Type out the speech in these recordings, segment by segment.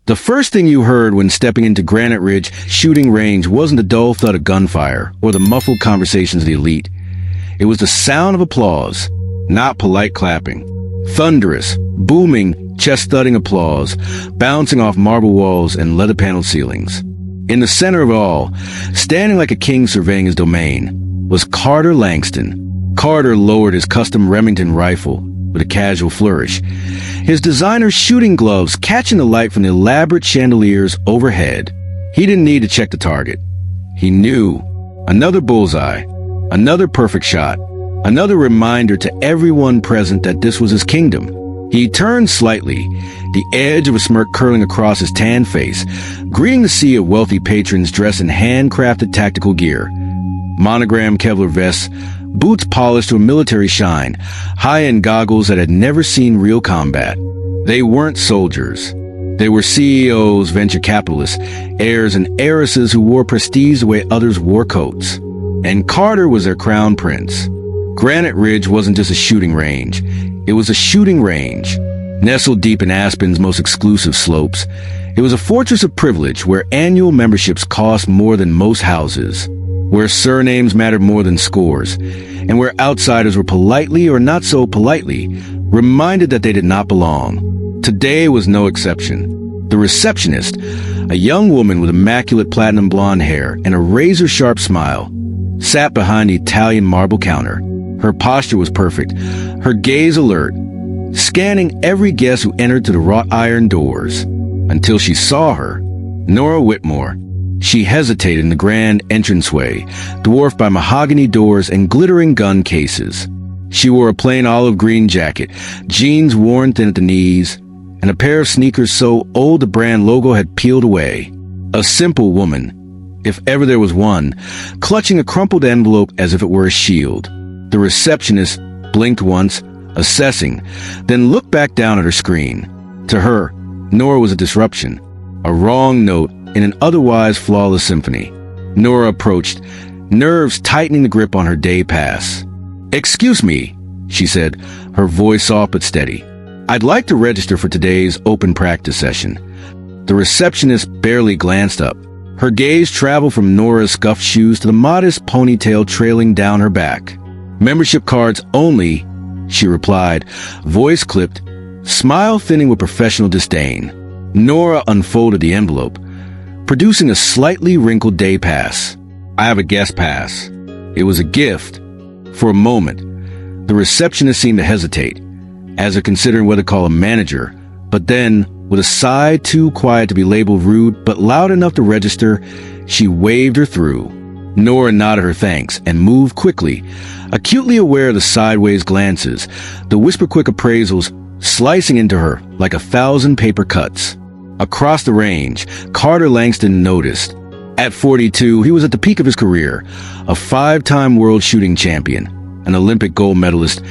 The first thing you heard when stepping into Granite Ridge shooting range wasn't the dull thud of gunfire or the muffled conversations of the elite. It was the sound of applause, not polite clapping. Thunderous, booming, chest-thudding applause, bouncing off marble walls and leather-paneled ceilings. In the center of it all, standing like a king surveying his domain, was Carter Langston. Carter lowered his custom Remington rifle with a casual flourish, his designer shooting gloves catching the light from the elaborate chandeliers overhead. He didn't need to check the target. He knew. Another bullseye, another perfect shot, another reminder to everyone present that this was his kingdom. He turned slightly, the edge of a smirk curling across his tan face, greeting the sea of wealthy patrons dressed in handcrafted tactical gear. Monogram Kevlar vests, boots polished to a military shine, high-end goggles that had never seen real combat. They weren't soldiers. They were CEOs, venture capitalists, heirs and heiresses who wore prestige the way others wore coats. And Carter was their crown prince. Granite Ridge wasn't just a shooting range. It was a shooting range. Nestled deep in Aspen's most exclusive slopes, it was a fortress of privilege where annual memberships cost more than most houses, where surnames mattered more than scores, and where outsiders were politely or not so politely reminded that they did not belong. Today was no exception. The receptionist, a young woman with immaculate platinum blonde hair and a razor-sharp smile, sat behind the Italian marble counter. Her posture was perfect, her gaze alert, scanning every guest who entered through the wrought iron doors. Until she saw her, Nora Whitmore. She hesitated in the grand entranceway, dwarfed by mahogany doors and glittering gun cases. She wore a plain olive green jacket, jeans worn thin at the knees, and a pair of sneakers so old the brand logo had peeled away. A simple woman, if ever there was one, clutching a crumpled envelope as if it were a shield. The receptionist blinked once, assessing, then looked back down at her screen. To her, Nora was a disruption, a wrong note in an otherwise flawless symphony. Nora approached, nerves tightening the grip on her day pass. "Excuse me," she said, her voice soft but steady. "I'd like to register for today's open practice session." The receptionist barely glanced up. Her gaze traveled from Nora's scuffed shoes to the modest ponytail trailing down her back. "Membership cards only," she replied, voice clipped, smile thinning with professional disdain. Nora unfolded the envelope, producing a slightly wrinkled day pass. "I have a guest pass." It was a gift. For a moment, the receptionist seemed to hesitate, as if considering whether to call a manager, but then, with a sigh too quiet to be labeled rude but loud enough to register, she waved her through. Nora nodded her thanks and moved quickly, acutely aware of the sideways glances, the whisper-quick appraisals slicing into her like 1,000 paper cuts. Across the range, Carter Langston noticed. At 42, he was at the peak of his career, a 5-time world shooting champion, an Olympic gold medalist,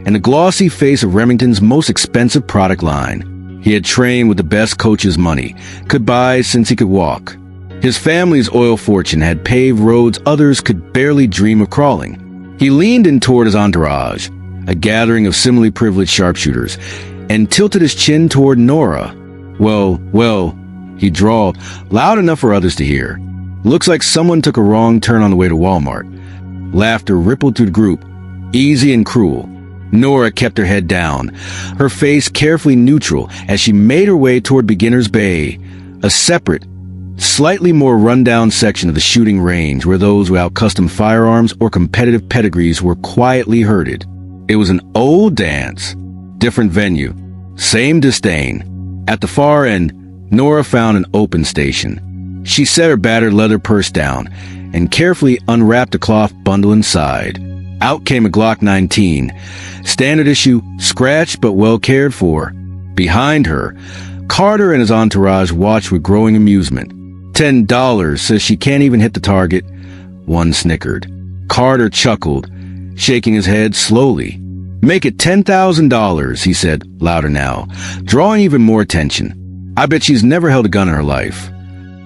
and the glossy face of Remington's most expensive product line. He had trained with the best coach's money, could buy since he could walk. His family's oil fortune had paved roads others could barely dream of crawling. He leaned in toward his entourage, a gathering of similarly privileged sharpshooters, and tilted his chin toward Nora. Well, he drawled, loud enough for others to hear. "Looks like someone took a wrong turn on the way to Walmart." Laughter rippled through the group, easy and cruel. Nora kept her head down, her face carefully neutral as she made her way toward Beginner's Bay, a separate, slightly more rundown section of the shooting range where those without custom firearms or competitive pedigrees were quietly herded. It was an old dance, different venue, same disdain. At the far end, Nora found an open station. She set her battered leather purse down and carefully unwrapped a cloth bundle inside. Out came a Glock 19, standard issue, scratched but well cared for. Behind her, Carter and his entourage watched with growing amusement. $10 says she can't even hit the target. One snickered. Carter chuckled, shaking his head slowly. "Make it $10,000, he said, louder now, drawing even more attention. "I bet she's never held a gun in her life."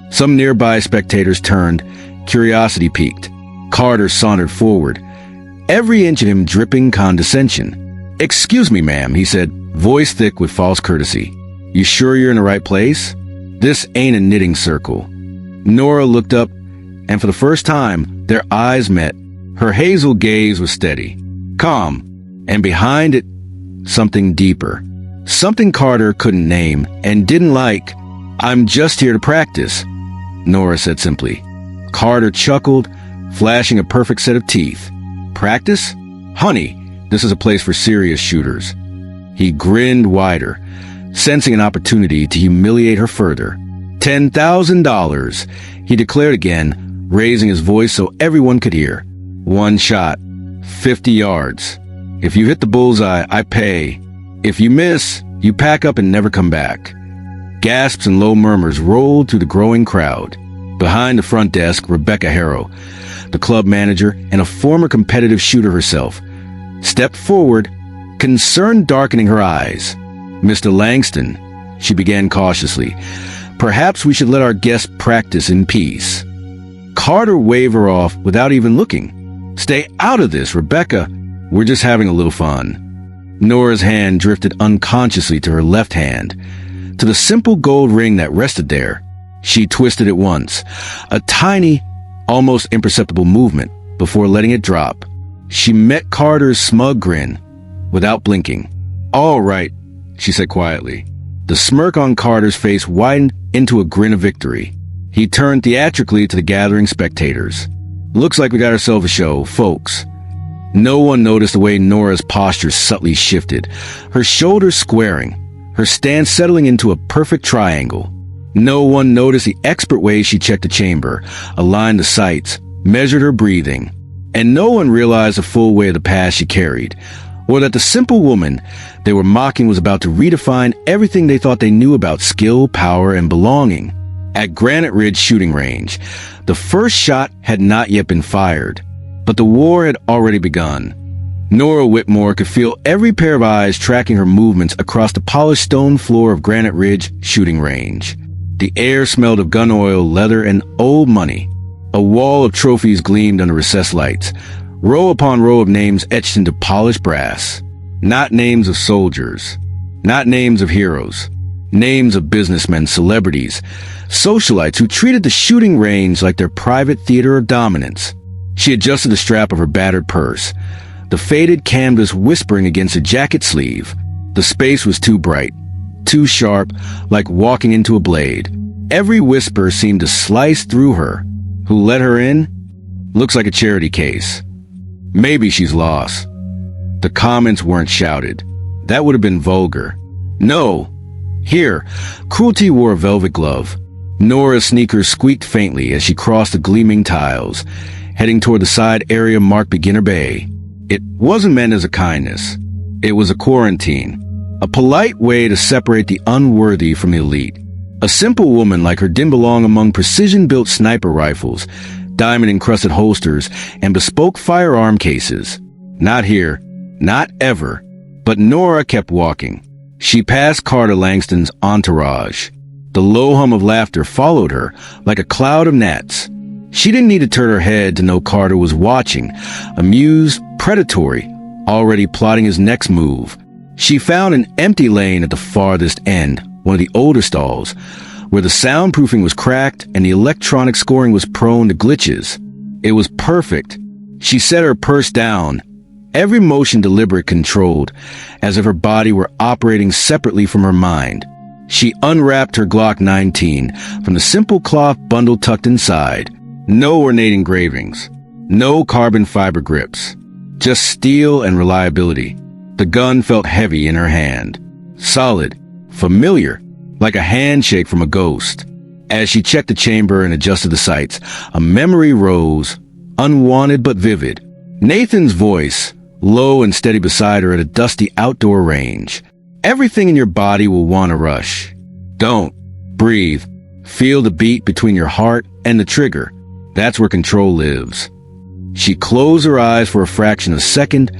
Some nearby spectators turned, curiosity piqued. Carter sauntered forward, every inch of him dripping condescension. "Excuse me, ma'am," he said, voice thick with false courtesy. "You sure you're in the right place?" This ain't a knitting circle. Nora looked up, and for the first time, their eyes met. Her hazel gaze was steady, calm, and behind it, something deeper. Something Carter couldn't name and didn't like. "I'm just here to practice," Nora said simply. Carter chuckled, flashing a perfect set of teeth. "Practice? Honey, this is a place for serious shooters." He grinned wider, sensing an opportunity to humiliate her further. $10,000, he declared again, raising his voice so everyone could hear. "One shot, 50 yards. If you hit the bullseye, I pay. If you miss, you pack up and never come back." Gasps and low murmurs rolled through the growing crowd. Behind the front desk, Rebecca Harrow, the club manager and a former competitive shooter herself, stepped forward, concern darkening her eyes. "Mr. Langston," she began cautiously, "perhaps we should let our guest practice in peace." Carter waved her off without even looking. "Stay out of this, Rebecca. We're just having a little fun." Nora's hand drifted unconsciously to her left hand, to the simple gold ring that rested there. She twisted it once, a tiny, almost imperceptible movement, before letting it drop. She met Carter's smug grin, without blinking. "All right," she said quietly. The smirk on Carter's face widened into a grin of victory. He turned theatrically to the gathering spectators. "Looks like we got ourselves a show, folks." No one noticed the way Nora's posture subtly shifted, her shoulders squaring, her stance settling into a perfect triangle. No one noticed the expert way she checked the chamber, aligned the sights, measured her breathing. And no one realized the full weight of the past she carried, or that the simple woman they were mocking was about to redefine everything they thought they knew about skill, power, and belonging. At Granite Ridge shooting range, the first shot had not yet been fired, but the war had already begun. Nora Whitmore could feel every pair of eyes tracking her movements across the polished stone floor of Granite Ridge shooting range. The air smelled of gun oil, leather, and old money. A wall of trophies gleamed under recessed lights, row upon row of names etched into polished brass. Not names of soldiers, not names of heroes, names of businessmen, celebrities, socialites who treated the shooting range like their private theater of dominance. She adjusted the strap of her battered purse, the faded canvas whispering against her jacket sleeve. The space was too bright, too sharp, like walking into a blade. Every whisper seemed to slice through her. Who let her in? Looks like a charity case. Maybe she's lost. The comments weren't shouted. That would have been vulgar. No. Here, Cruelty wore a velvet glove. Nora's sneakers squeaked faintly as she crossed the gleaming tiles, heading toward the side area marked Beginner Bay. It wasn't meant as a kindness. It was a quarantine, a polite way to separate the unworthy from the elite. A simple woman like her didn't belong among precision-built sniper rifles, diamond-encrusted holsters, and bespoke firearm cases. Not here, not ever. But Nora kept walking. She passed Carter Langston's entourage. The low hum of laughter followed her like a cloud of gnats. She didn't need to turn her head to know Carter was watching, amused, predatory, already plotting his next move. She found an empty lane at the farthest end, one of the older stalls, where the soundproofing was cracked and the electronic scoring was prone to glitches. It was perfect. She set her purse down, every motion deliberate, controlled, as if her body were operating separately from her mind. She unwrapped her Glock 19 from the simple cloth bundle tucked inside. No ornate engravings, no carbon fiber grips, just steel and reliability. The gun felt heavy in her hand, solid, familiar, like a handshake from a ghost. As she checked the chamber and adjusted the sights, a memory rose, unwanted but vivid. Nathan's voice, low and steady beside her at a dusty outdoor range. Everything in your body will want to rush. Don't. Breathe. Feel the beat between your heart and the trigger. That's where control lives. She closed her eyes for a fraction of a second,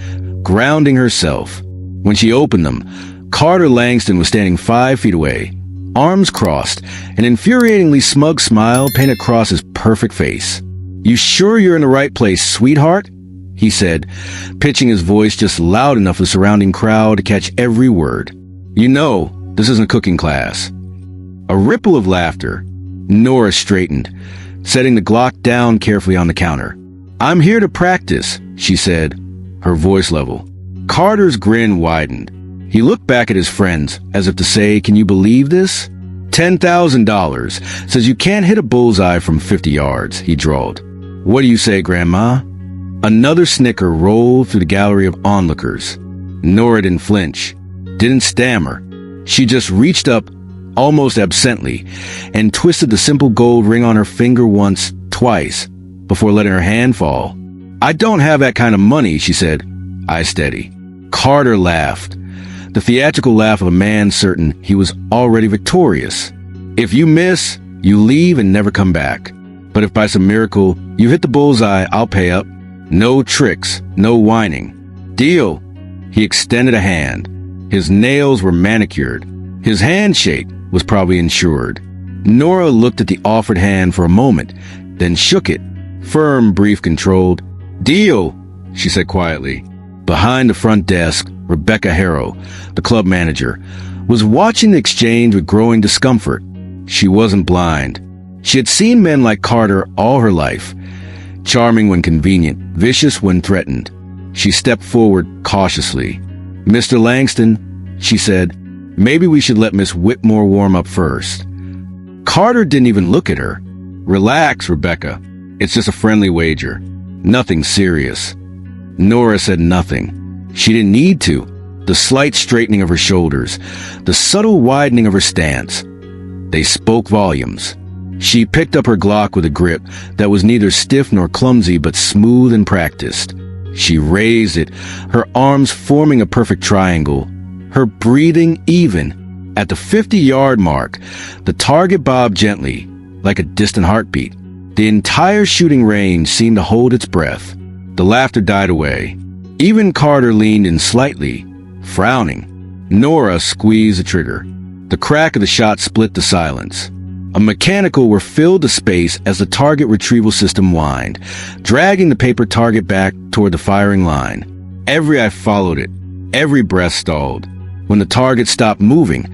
grounding herself. When she opened them, Carter Langston was standing 5 feet away, arms crossed, an infuriatingly smug smile painted across his perfect face. "You sure you're in the right place, sweetheart?" he said, pitching his voice just loud enough for the surrounding crowd to catch every word. "You know, this isn't a cooking class." A ripple of laughter. Nora straightened, setting the Glock down carefully on the counter. "I'm here to practice," she said, her voice level. Carter's grin widened. He looked back at his friends as if to say, "Can you believe this?" $10,000 says you can't hit a bullseye from 50 yards, he drawled. "What do you say, Grandma?" Another snicker rolled through the gallery of onlookers. Nora didn't flinch, didn't stammer. She just reached up, almost absently, and twisted the simple gold ring on her finger once, twice, before letting her hand fall. "I don't have that kind of money," she said. "I steady." Carter laughed. The theatrical laugh of a man certain he was already victorious. "If you miss, you leave and never come back. But if by some miracle you hit the bullseye, I'll pay up. No tricks, no whining. Deal." He extended a hand. His nails were manicured. His handshake was probably insured. Nora looked at the offered hand for a moment, then shook it. Firm, brief, controlled. "Deal," she said quietly. Behind the front desk, Rebecca Harrow, the club manager, was watching the exchange with growing discomfort. She wasn't blind. She had seen men like Carter all her life. Charming when convenient, vicious when threatened. She stepped forward cautiously. "Mr. Langston," she said, "maybe we should let Miss Whitmore warm up first." Carter didn't even look at her. "Relax, Rebecca. It's just a friendly wager. Nothing serious." Nora said nothing. She didn't need to. The slight straightening of her shoulders, the subtle widening of her stance, they spoke volumes. She picked up her Glock with a grip that was neither stiff nor clumsy but smooth and practiced. She raised it, her arms forming a perfect triangle, her breathing even. At the 50-yard mark, the target bobbed gently, like a distant heartbeat. The entire shooting range seemed to hold its breath. The laughter died away. Even Carter leaned in slightly, frowning. Nora squeezed the trigger. The crack of the shot split the silence. A mechanical whir filled the space as the target retrieval system whined, dragging the paper target back toward the firing line. Every eye followed it. Every breath stalled. When the target stopped moving,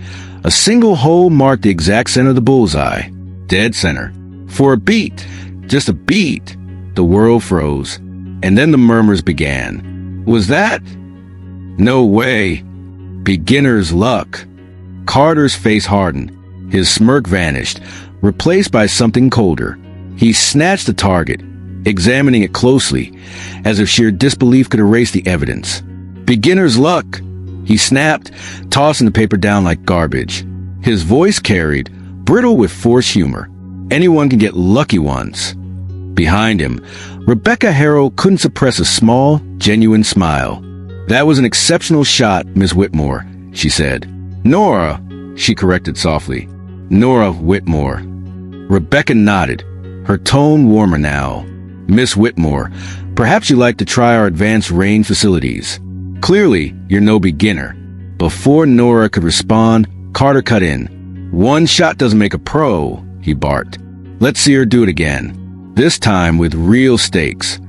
a single hole marked the exact center of the bullseye. Dead center. For a beat, just a beat, the world froze. And then the murmurs began. "Was that? No way. Beginner's luck." Carter's face hardened. His smirk vanished, replaced by something colder. He snatched the target, examining it closely, as if sheer disbelief could erase the evidence. "Beginner's luck," he snapped, tossing the paper down like garbage. His voice carried, brittle with forced humor. "Anyone can get lucky once." Behind him, Rebecca Harrow couldn't suppress a small, genuine smile. "That was an exceptional shot, Miss Whitmore," she said. "Nora," she corrected softly. "Nora Whitmore." Rebecca nodded, her tone warmer now. "Miss Whitmore, perhaps you'd like to try our advanced range facilities. Clearly, you're no beginner." Before Nora could respond, Carter cut in. "One shot doesn't make a pro," he barked. "Let's see her do it again. This time with real stakes."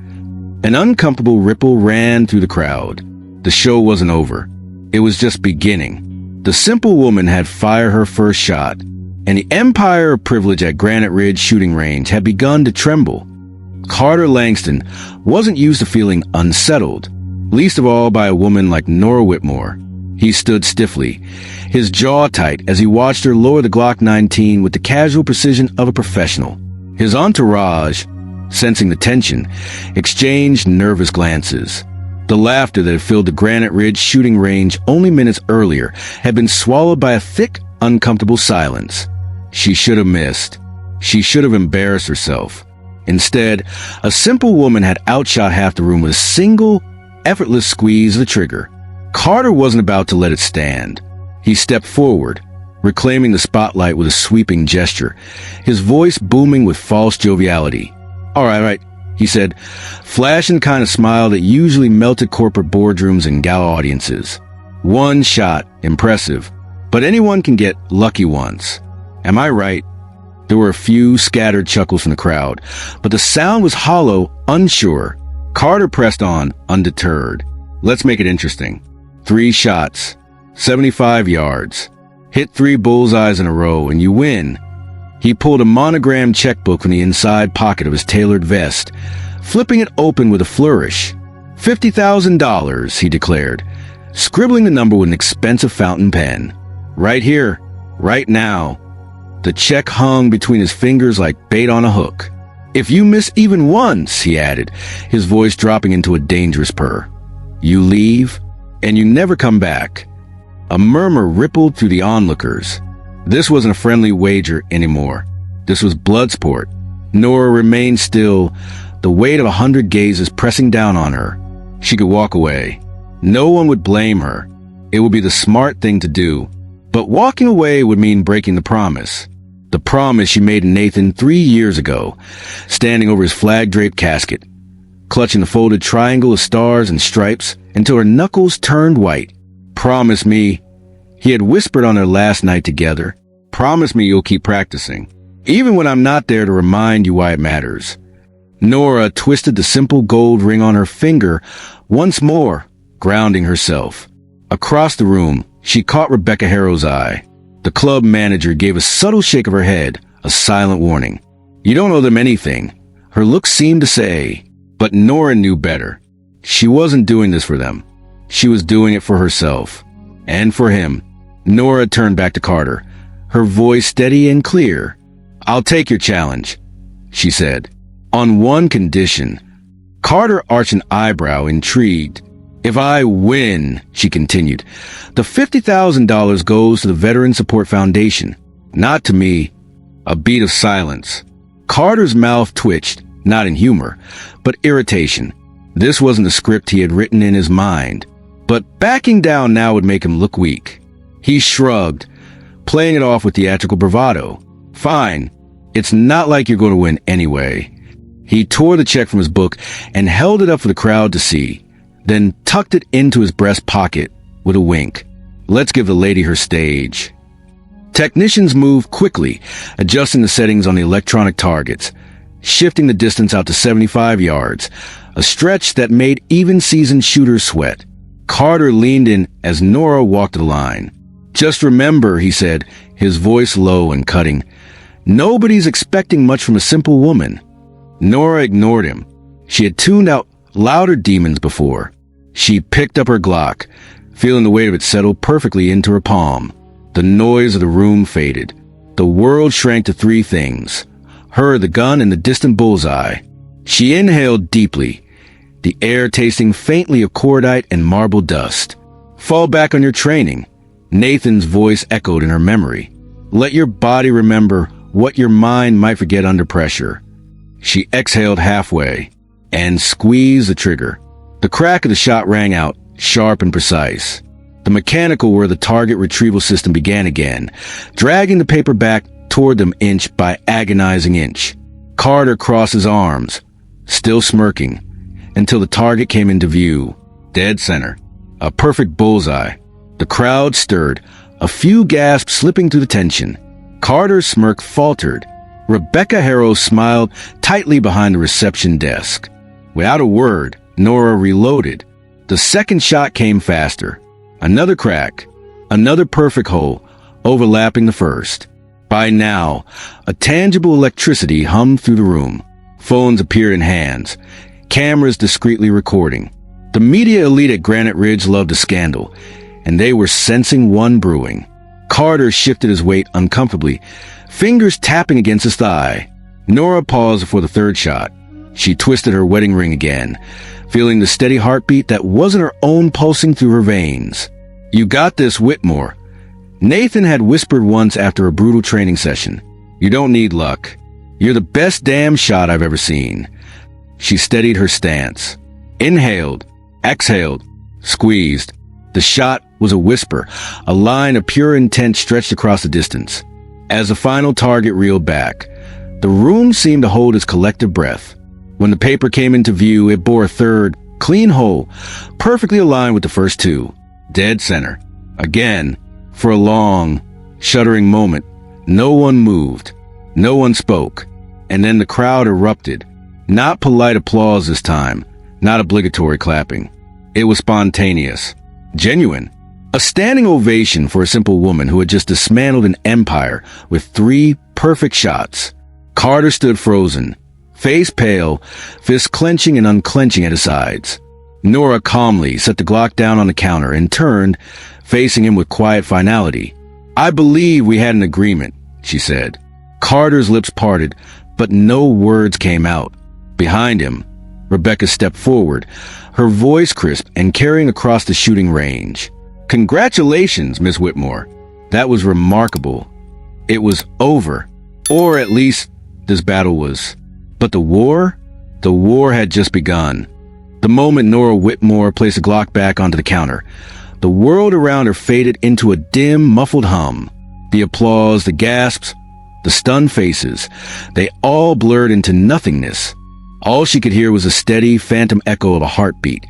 An uncomfortable ripple ran through the crowd. The show wasn't over. It was just beginning. The simple woman had fired her first shot, and the empire of privilege at Granite Ridge shooting range had begun to tremble. Carter Langston wasn't used to feeling unsettled, least of all by a woman like Nora Whitmore. He stood stiffly, his jaw tight as he watched her lower the Glock 19 with the casual precision of a professional. His entourage, sensing the tension, exchanged nervous glances. The laughter that had filled the Granite Ridge shooting range only minutes earlier had been swallowed by a thick, uncomfortable silence. She should have missed. She should have embarrassed herself. Instead, a simple woman had outshot half the room with a single, effortless squeeze of the trigger. Carter wasn't about to let it stand. He stepped forward, reclaiming the spotlight with a sweeping gesture, his voice booming with false joviality. All right, he said, flashing the kind of smile that usually melted corporate boardrooms and gala audiences. "One shot, impressive. But anyone can get lucky once. Am I right?" There were a few scattered chuckles from the crowd, but the sound was hollow, unsure. Carter pressed on, undeterred. "Let's make it interesting. 3 shots, 75 yards. Hit 3 bullseyes in a row and you win. He pulled a monogrammed checkbook from the inside pocket of his tailored vest, flipping it open with a flourish. $50,000, he declared, scribbling the number with an expensive fountain pen. Right here, right now. The check hung between his fingers like bait on a hook. If you miss even once, he added, his voice dropping into a dangerous purr, you leave, and you never come back. A murmur rippled through the onlookers. This wasn't a friendly wager anymore. This was blood sport. Nora remained still, the weight of 100 gazes pressing down on her. She could walk away. No one would blame her. It would be the smart thing to do. But walking away would mean breaking the promise. The promise she made to Nathan 3 years ago, standing over his flag-draped casket, clutching the folded triangle of stars and stripes until her knuckles turned white. Promise me, he had whispered on their last night together, promise me you'll keep practicing, even when I'm not there to remind you why it matters. Nora twisted the simple gold ring on her finger once more, grounding herself. Across the room, she caught Rebecca Harrow's eye. The club manager gave a subtle shake of her head, a silent warning. You don't owe them anything, her look seemed to say, but Nora knew better. She wasn't doing this for them. She was doing it for herself. And for him. Nora turned back to Carter, her voice steady and clear. I'll take your challenge, she said. On one condition. Carter arched an eyebrow, intrigued. If I win, she continued, the $50,000 goes to the Veteran Support Foundation, not to me. A beat of silence. Carter's mouth twitched, not in humor, but irritation. This wasn't the script he had written in his mind, but backing down now would make him look weak. He shrugged, playing it off with theatrical bravado. Fine, it's not like you're going to win anyway. He tore the check from his book and held it up for the crowd to see, then tucked it into his breast pocket with a wink. Let's give the lady her stage. Technicians moved quickly, adjusting the settings on the electronic targets, shifting the distance out to 75 yards, a stretch that made even seasoned shooters sweat. Carter leaned in as Nora walked the line. Just remember, he said, his voice low and cutting, nobody's expecting much from a simple woman. Nora ignored him. She had tuned out louder demons before. She picked up her Glock, feeling the weight of it settle perfectly into her palm. The noise of the room faded. The world shrank to 3 things: her, the gun, and the distant bullseye. She inhaled deeply, the air tasting faintly of cordite and marble dust. Fall back on your training. Nathan's voice echoed in her memory. Let your body remember what your mind might forget under pressure. She exhaled halfway and squeezed the trigger. The crack of the shot rang out, sharp and precise. The mechanical where the target retrieval system began again, dragging the paper back toward them inch by agonizing inch. Carter crossed his arms, still smirking, until the target came into view, dead center. A perfect bullseye. The crowd stirred, a few gasps slipping through the tension. Carter's smirk faltered. Rebecca Harrow smiled tightly behind the reception desk. Without a word, Nora reloaded. The second shot came faster. Another crack, another perfect hole, overlapping the first. By now, a tangible electricity hummed through the room. Phones appeared in hands, cameras discreetly recording. The media elite at Granite Ridge loved a scandal, and they were sensing one brewing. Carter shifted his weight uncomfortably, fingers tapping against his thigh. Nora paused before the third shot. She twisted her wedding ring again, feeling the steady heartbeat that wasn't her own pulsing through her veins. You got this, Whitmore. Nathan had whispered once after a brutal training session. You don't need luck. You're the best damn shot I've ever seen. She steadied her stance. Inhaled, exhaled, squeezed. The shot was a whisper, a line of pure intent stretched across the distance. As the final target reeled back, the room seemed to hold its collective breath. When the paper came into view, it bore a third, clean hole, perfectly aligned with the first 2. Dead center. Again, for a long, shuddering moment, no one moved. No one spoke. And then the crowd erupted. Not polite applause this time, not obligatory clapping. It was spontaneous. Genuine. A standing ovation for a simple woman who had just dismantled an empire with 3 perfect shots. Carter stood frozen, face pale, fists clenching and unclenching at his sides. Nora calmly set the Glock down on the counter and turned, facing him with quiet finality. "I believe we had an agreement," she said. Carter's lips parted, but no words came out. Behind him, Rebecca stepped forward, her voice crisp and carrying across the shooting range. "Congratulations, Miss Whitmore. That was remarkable. It was over. Or at least, this battle was. But the war? The war had just begun." The moment Nora Whitmore placed the Glock back onto the counter, the world around her faded into a dim, muffled hum. The applause, the gasps, the stunned faces, they all blurred into nothingness. All she could hear was a steady, phantom echo of a heartbeat.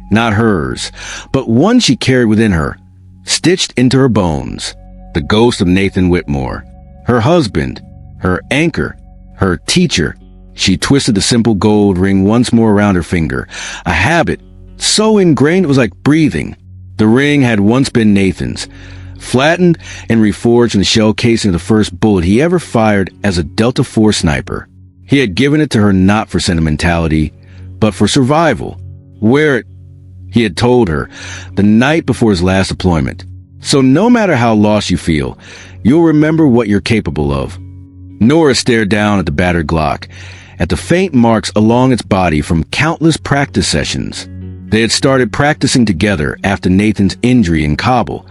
Not hers, but one she carried within her, stitched into her bones. The ghost of Nathan Whitmore. Her husband, her anchor, her teacher. She twisted the simple gold ring once more around her finger, a habit so ingrained it was like breathing. The ring had once been Nathan's, flattened and reforged in the shell casing of the first bullet he ever fired as a Delta IV sniper. He had given it to her not for sentimentality, but for survival. Wear it, he had told her, the night before his last deployment. So no matter how lost you feel, you'll remember what you're capable of. Nora stared down at the battered Glock, at the faint marks along its body from countless practice sessions. They had started practicing together after Nathan's injury in Kabul,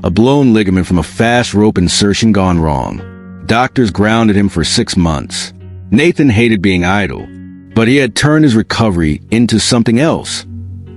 a blown ligament from a fast rope insertion gone wrong. Doctors grounded him for 6 months. Nathan hated being idle, but he had turned his recovery into something else,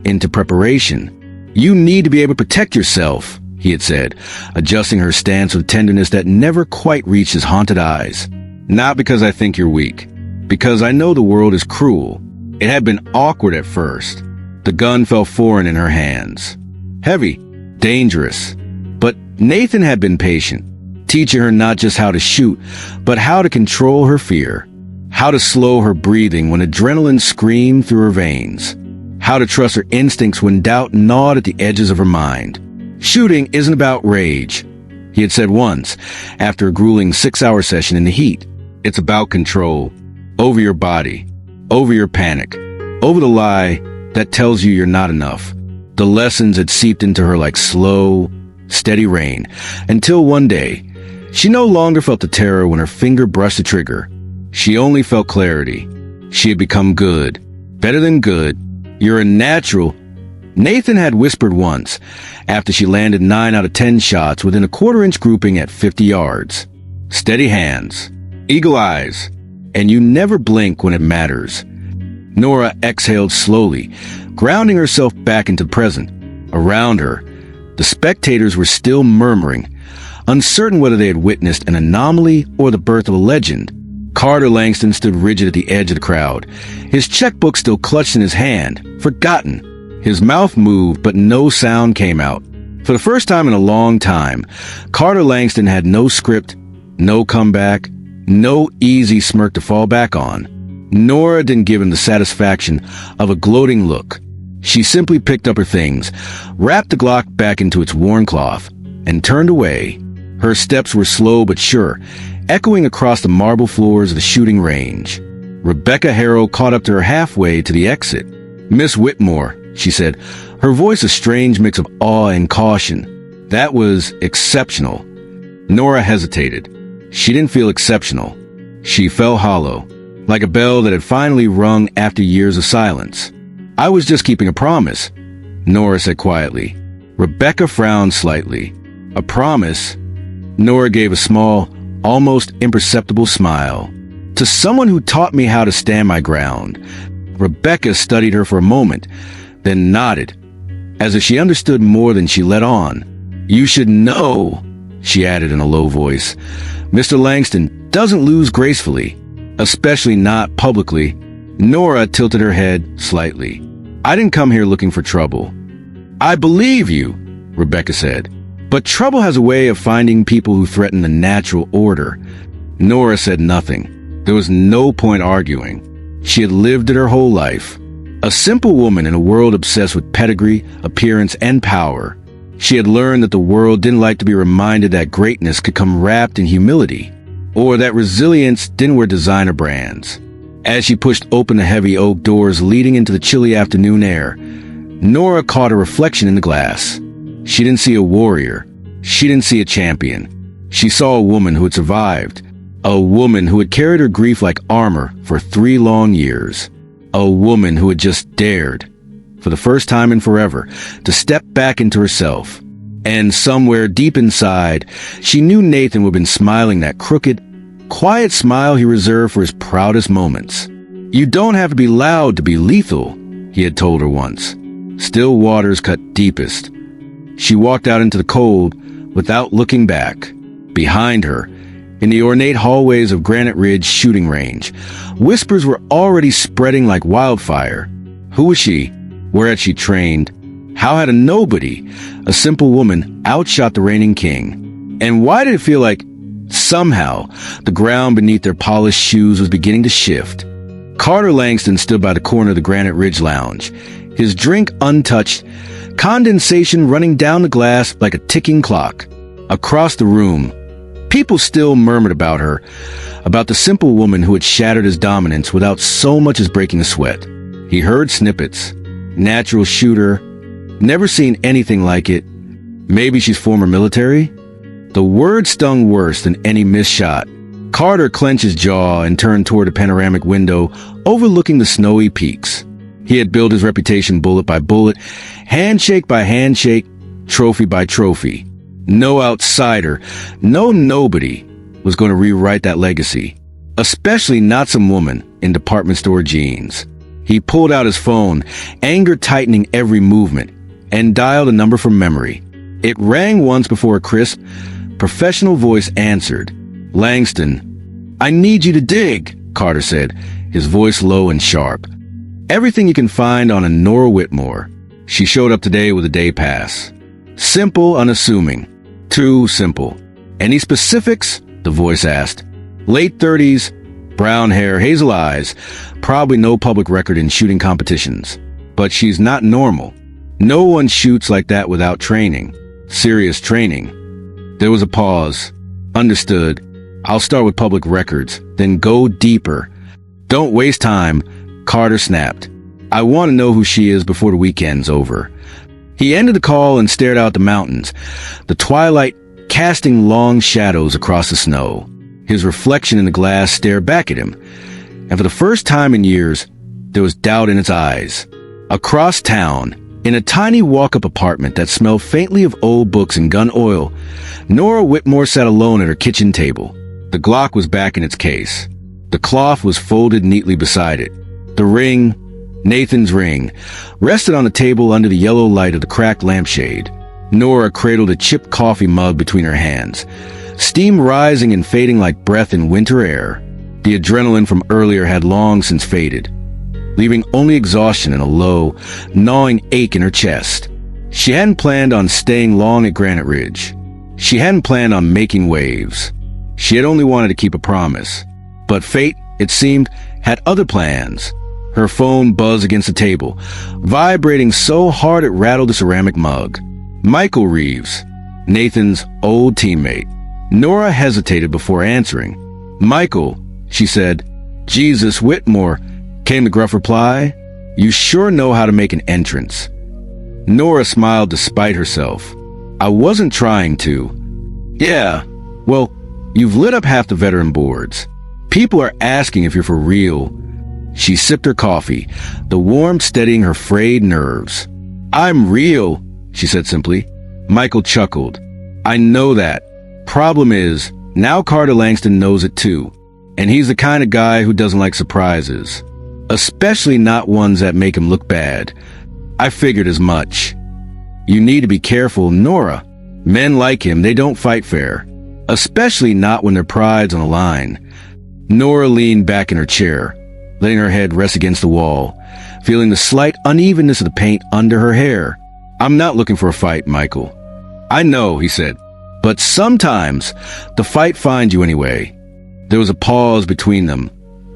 into preparation. "You need to be able to protect yourself," he had said, adjusting her stance with tenderness that never quite reached his haunted eyes. "Not because I think you're weak. Because I know the world is cruel." It had been awkward at first. The gun felt foreign in her hands. Heavy, dangerous. But Nathan had been patient, teaching her not just how to shoot, but how to control her fear. How to slow her breathing when adrenaline screamed through her veins. How to trust her instincts when doubt gnawed at the edges of her mind. "Shooting isn't about rage," he had said once, after a grueling 6-hour session in the heat. "It's about control. Over your body, over your panic, over the lie that tells you you're not enough." The lessons had seeped into her like slow, steady rain, until one day, she no longer felt the terror when her finger brushed the trigger. She only felt clarity. She had become good. Better than good. "You're a natural," Nathan had whispered once, after she landed 9 out of 10 shots within a quarter-inch grouping at 50 yards. "Steady hands, eagle eyes, and you never blink when it matters." Nora exhaled slowly, grounding herself back into the present. Around her, the spectators were still murmuring, uncertain whether they had witnessed an anomaly or the birth of a legend. Carter Langston stood rigid at the edge of the crowd, his checkbook still clutched in his hand, forgotten. His mouth moved, but no sound came out. For the first time in a long time, Carter Langston had no script, no comeback, no easy smirk to fall back on. Nora didn't give him the satisfaction of a gloating look. She simply picked up her things, wrapped the Glock back into its worn cloth, and turned away. Her steps were slow but sure, echoing across the marble floors of the shooting range. Rebecca Harrow caught up to her halfway to the exit. "Miss Whitmore," she said, her voice a strange mix of awe and caution. "That was exceptional." Nora hesitated. She didn't feel exceptional. She felt hollow, like a bell that had finally rung after years of silence. "I was just keeping a promise," Nora said quietly. Rebecca frowned slightly. "A promise?" Nora gave a small, almost imperceptible smile. "To someone who taught me how to stand my ground." Rebecca studied her for a moment, then nodded, as if she understood more than she let on. "You should know," she added in a low voice, "Mr. Langston doesn't lose gracefully, especially not publicly." Nora tilted her head slightly. "I didn't come here looking for trouble." "I believe you," Rebecca said. "But trouble has a way of finding people who threaten the natural order." Nora said nothing. There was no point arguing. She had lived it her whole life. A simple woman in a world obsessed with pedigree, appearance, and power. She had learned that the world didn't like to be reminded that greatness could come wrapped in humility, or that resilience didn't wear designer brands. As she pushed open the heavy oak doors leading into the chilly afternoon air, Nora caught a reflection in the glass. She didn't see a warrior. She didn't see a champion. She saw a woman who had survived. A woman who had carried her grief like armor for 3 long years. A woman who had just dared, for the first time in forever, to step back into herself. And somewhere deep inside, she knew Nathan would have been smiling that crooked, quiet smile he reserved for his proudest moments. "You don't have to be loud to be lethal," he had told her once. Still waters cut deepest. She walked out into the cold without looking back. Behind her, in the ornate hallways of Granite Ridge shooting range, whispers were already spreading like wildfire. Who was she? Where had she trained? How had a nobody, a simple woman, outshot the reigning king? And why did it feel like, somehow, the ground beneath their polished shoes was beginning to shift? Carter Langston stood by the corner of the Granite Ridge lounge, his drink untouched, condensation running down the glass like a ticking clock. Across the room, people still murmured about her, about the simple woman who had shattered his dominance without so much as breaking a sweat. He heard snippets. Natural shooter. Never seen anything like it. Maybe she's former military? The word stung worse than any missed shot. Carter clenched his jaw and turned toward a panoramic window overlooking the snowy peaks. He had built his reputation bullet by bullet, handshake by handshake, trophy by trophy. No outsider, no nobody was going to rewrite that legacy. Especially not some woman in department store jeans. He pulled out his phone, anger tightening every movement, and dialed a number from memory. It rang once before a crisp, professional voice answered. "Langston." "I need you to dig," Carter said, his voice low and sharp. "Everything you can find on a Nora Whitmore." She showed up today with a day pass. Simple, unassuming. Too simple. "Any specifics?" the voice asked. "Late 30s, brown hair, hazel eyes, probably no public record in shooting competitions. But she's not normal. No one shoots like that without training. Serious training." There was a pause. "Understood. I'll start with public records, then go deeper." "Don't waste time," Carter snapped. "I want to know who she is before the weekend's over." He ended the call and stared out the mountains, the twilight casting long shadows across the snow. His reflection in the glass stared back at him, and for the first time in years, there was doubt in its eyes. Across town, in a tiny walk-up apartment that smelled faintly of old books and gun oil, Nora Whitmore sat alone at her kitchen table. The Glock was back in its case. The cloth was folded neatly beside it. The ring, Nathan's ring, rested on the table under the yellow light of the cracked lampshade. Nora cradled a chipped coffee mug between her hands, steam rising and fading like breath in winter air. The adrenaline from earlier had long since faded, leaving only exhaustion and a low, gnawing ache in her chest. She hadn't planned on staying long at Granite Ridge. She hadn't planned on making waves. She had only wanted to keep a promise. But fate, it seemed, had other plans. Her phone buzzed against the table, vibrating so hard it rattled the ceramic mug. Michael Reeves, Nathan's old teammate. Nora hesitated before answering. "Michael," she said. "Jesus, Whitmore," came the gruff reply. "You sure know how to make an entrance." Nora smiled despite herself. "I wasn't trying to." "Yeah, well, you've lit up half the veteran boards. People are asking if you're for real." She sipped her coffee, the warmth steadying her frayed nerves. "I'm real," she said simply. Michael chuckled. "I know that. Problem is, now Carter Langston knows it too. And he's the kind of guy who doesn't like surprises. Especially not ones that make him look bad. I figured as much." "You need to be careful, Nora. Men like him, they don't fight fair. Especially not when their pride's on the line." Nora leaned back in her chair, letting her head rest against the wall, feeling the slight unevenness of the paint under her hair. "I'm not looking for a fight, Michael." "I know," he said. "But sometimes the fight finds you anyway." There was a pause between them,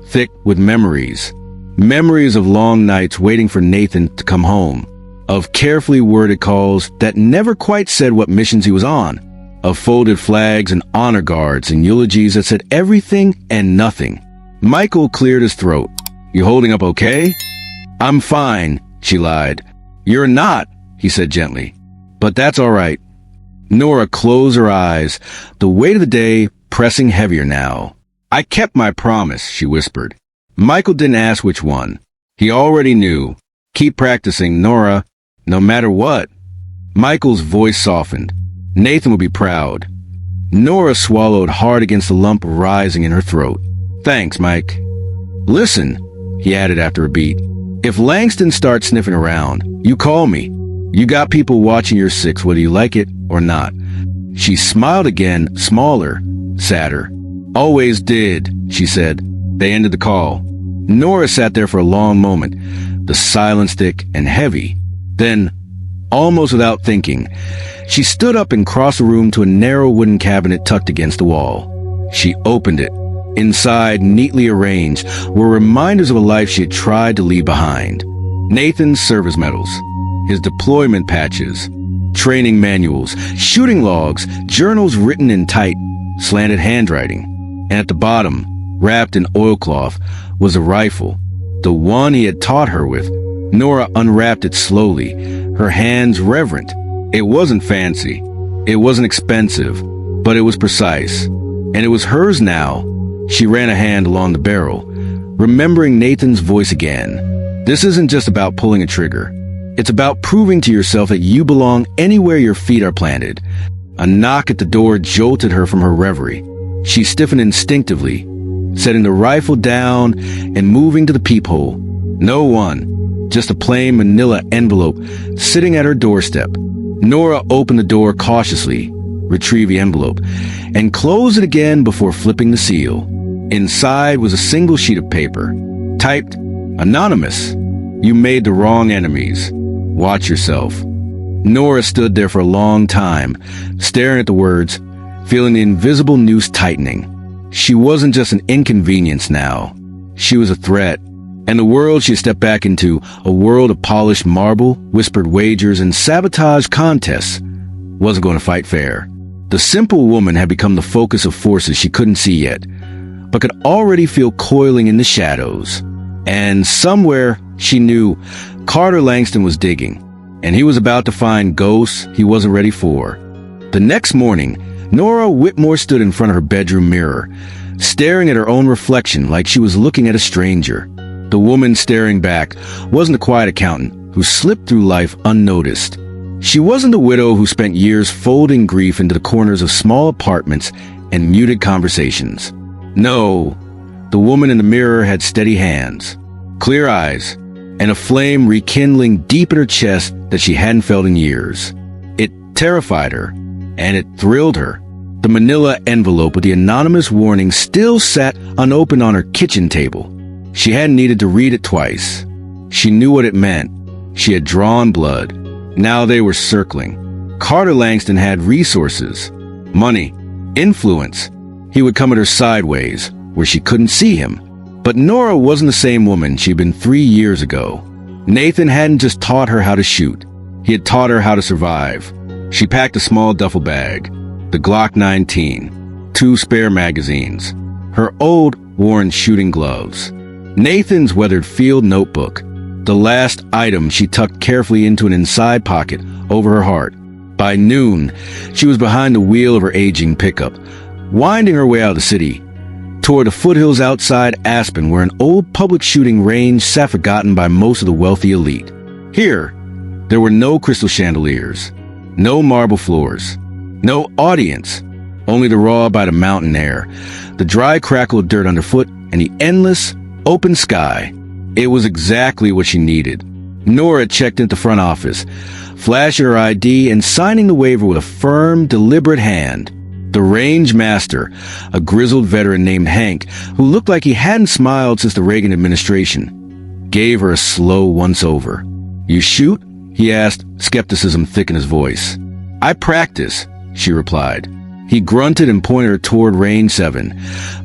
thick with memories. Memories of long nights waiting for Nathan to come home. of carefully worded calls that never quite said what missions he was on, of folded flags and honor guards and eulogies that said everything and nothing. Michael cleared his throat. "You holding up okay?" "I'm fine," she lied. "You're not," he said gently. "But that's all right." Nora closed her eyes, the weight of the day pressing heavier now. "I kept my promise," she whispered. Michael didn't ask which one. He already knew. "Keep practicing, Nora, no matter what." Michael's voice softened. Nathan would be proud. Nora swallowed hard against the lump rising in her throat. "Thanks, Mike." "Listen," he added after a beat. "If Langston starts sniffing around, you call me. You got people watching your six whether you like it or not." She smiled again, smaller, sadder. "Always did," she said. They ended the call. Nora sat there for a long moment, the silence thick and heavy. Then, almost without thinking, she stood up and crossed the room to a narrow wooden cabinet tucked against the wall. She opened it. Inside, neatly arranged, were reminders of a life she had tried to leave behind. Nathan's service medals, his deployment patches, training manuals, shooting logs, journals written in tight, slanted handwriting. And at the bottom, wrapped in oilcloth, was a rifle, the one he had taught her with. Nora unwrapped it slowly, her hands reverent. It wasn't fancy. It wasn't expensive, but it was precise. And it was hers now. She ran a hand along the barrel, remembering Nathan's voice again. This isn't just about pulling a trigger. It's about proving to yourself that you belong anywhere your feet are planted. A knock at the door jolted her from her reverie. She stiffened instinctively, setting the rifle down and moving to the peephole. No one, just a plain manila envelope sitting at her doorstep. Nora opened the door cautiously, retrieved the envelope, and closed it again before flipping the seal. Inside was a single sheet of paper, typed, "Anonymous. You made the wrong enemies. Watch yourself." Nora stood there for a long time, staring at the words, feeling the invisible noose tightening. She wasn't just an inconvenience now. She was a threat. And the world she had stepped back into, a world of polished marble, whispered wagers, and sabotage contests, wasn't going to fight fair. The simple woman had become the focus of forces she couldn't see yet, but could already feel coiling in the shadows. And somewhere, she knew, Carter Langston was digging, and he was about to find ghosts he wasn't ready for. The next morning, Nora Whitmore stood in front of her bedroom mirror, staring at her own reflection like she was looking at a stranger. The woman staring back wasn't a quiet accountant who slipped through life unnoticed. She wasn't a widow who spent years folding grief into the corners of small apartments and muted conversations. No, the woman in the mirror had steady hands, clear eyes, and a flame rekindling deep in her chest that she hadn't felt in years. It terrified her, and it thrilled her. The manila envelope with the anonymous warning still sat unopened on her kitchen table. She hadn't needed to read it twice. She knew what it meant. She had drawn blood. Now they were circling. Carter Langston had resources, money, influence. He would come at her sideways, where she couldn't see him. But Nora wasn't the same woman she'd been 3 years ago. Nathan hadn't just taught her how to shoot. He had taught her how to survive. She packed a small duffel bag, the Glock 19, 2 spare magazines, her old, worn shooting gloves, Nathan's weathered field notebook, the last item she tucked carefully into an inside pocket over her heart. By noon, she was behind the wheel of her aging pickup, winding her way out of the city, toward the foothills outside Aspen, where an old public shooting range sat forgotten by most of the wealthy elite. Here, there were no crystal chandeliers, no marble floors, no audience, only the raw by the mountain air, the dry crackle of dirt underfoot, and the endless, open sky. It was exactly what she needed. Nora checked into the front office, flashing her ID and signing the waiver with a firm, deliberate hand. The range master, a grizzled veteran named Hank, who looked like he hadn't smiled since the Reagan administration, gave her a slow once-over. "You shoot?" he asked, skepticism thick in his voice. "I practice," she replied. He grunted and pointed her toward Range 7,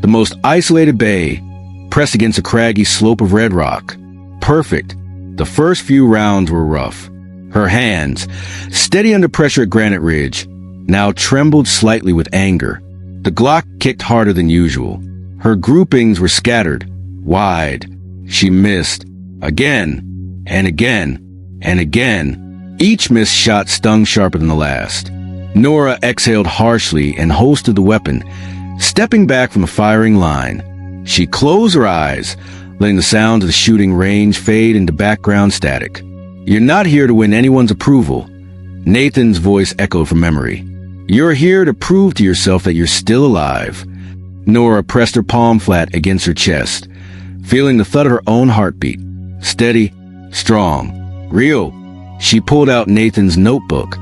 the most isolated bay, pressed against a craggy slope of red rock. Perfect. The first few rounds were rough. Her hands, steady under pressure at Granite Ridge, now trembled slightly with anger. The Glock kicked harder than usual. Her groupings were scattered, wide. She missed. Again, and again, and again. Each missed shot stung sharper than the last. Nora exhaled harshly and holstered the weapon, stepping back from the firing line. She closed her eyes, letting the sounds of the shooting range fade into background static. "You're not here to win anyone's approval," Nathan's voice echoed from memory. "You're here to prove to yourself that you're still alive." Nora pressed her palm flat against her chest, feeling the thud of her own heartbeat. Steady, strong, real. She pulled out Nathan's notebook,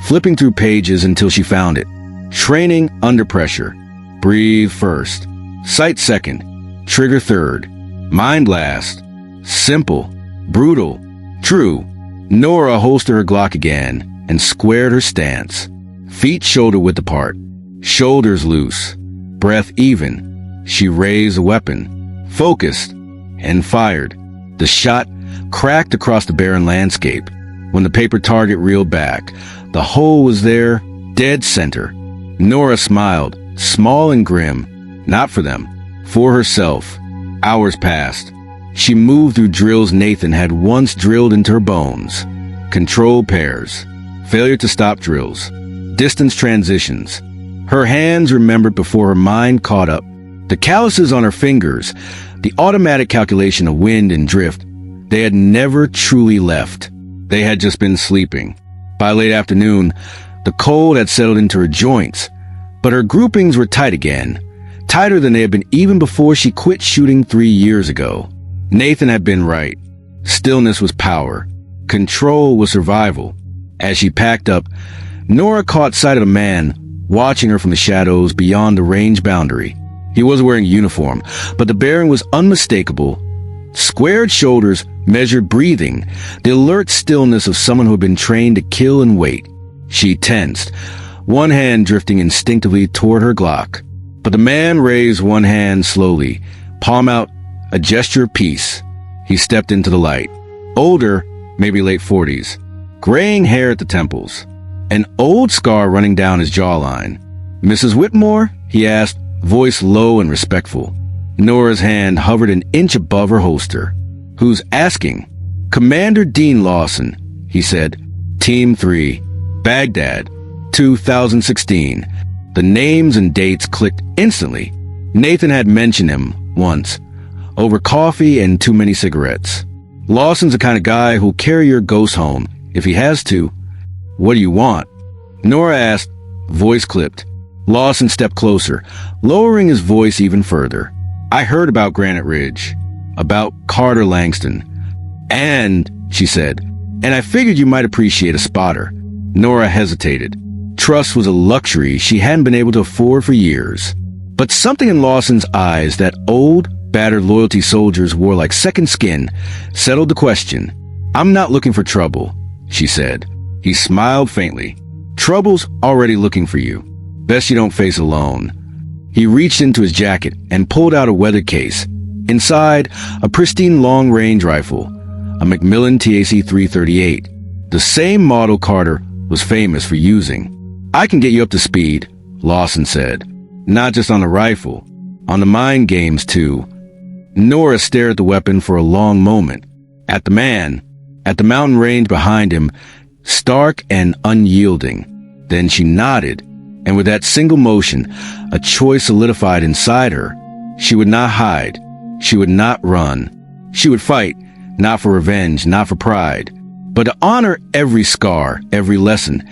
flipping through pages until she found it. Training under pressure. Breathe first. Sight second. Trigger third. Mind last. Simple. Brutal. True. Nora holstered her Glock again and squared her stance. Feet shoulder width apart. Shoulders loose. Breath even. She raised the weapon, focused, and fired. The shot cracked across the barren landscape. When the paper target reeled back, the hole was there, dead center. Nora smiled, small and grim. Not for them, for herself. Hours passed. She moved through drills Nathan had once drilled into her bones. Control pairs. Failure to stop drills. Distance transitions. Her hands remembered before her mind caught up. The calluses on her fingers, the automatic calculation of wind and drift, they had never truly left. They had just been sleeping. By late afternoon, the cold had settled into her joints, but her groupings were tight again, tighter than they had been even before she quit shooting 3 years ago. Nathan had been right. Stillness was power. Control was survival. As she packed up, Nora caught sight of a man watching her from the shadows beyond the range boundary. He wasn't wearing a uniform, but the bearing was unmistakable. Squared shoulders, measured breathing, the alert stillness of someone who had been trained to kill and wait. She tensed, one hand drifting instinctively toward her Glock. But the man raised one hand slowly, palm out, a gesture of peace. He stepped into the light. Older, maybe late 40s, graying hair at the temples, an old scar running down his jawline. "Mrs. Whitmore?" he asked, voice low and respectful. Nora's hand hovered an inch above her holster. "Who's asking?" "Commander Dean Lawson," he said. "Team 3, Baghdad, 2016. The names and dates clicked instantly. Nathan had mentioned him once, over coffee and too many cigarettes. Lawson's the kind of guy who'll carry your ghost home, if he has to. "What do you want?" Nora asked, voice clipped. Lawson stepped closer, lowering his voice even further. "I heard about Granite Ridge, about Carter Langston. And," she said, "and I figured you might appreciate a spotter." Nora hesitated. Trust was a luxury she hadn't been able to afford for years. But something in Lawson's eyes that old, battered loyalty soldiers wore like second skin settled the question. "I'm not looking for trouble," she said. He smiled faintly. "Trouble's already looking for you. Best you don't face alone." He reached into his jacket and pulled out a weather case. Inside, a pristine long-range rifle, a Macmillan TAC 338, the same model Carter was famous for using. "I can get you up to speed," Lawson said. "Not just on the rifle, on the mind games too." Nora stared at the weapon for a long moment, at the man, at the mountain range behind him, stark and unyielding. Then she nodded, and with that single motion, a choice solidified inside her. She would not hide. She would not run. She would fight, not for revenge, not for pride, but to honor every scar, every lesson,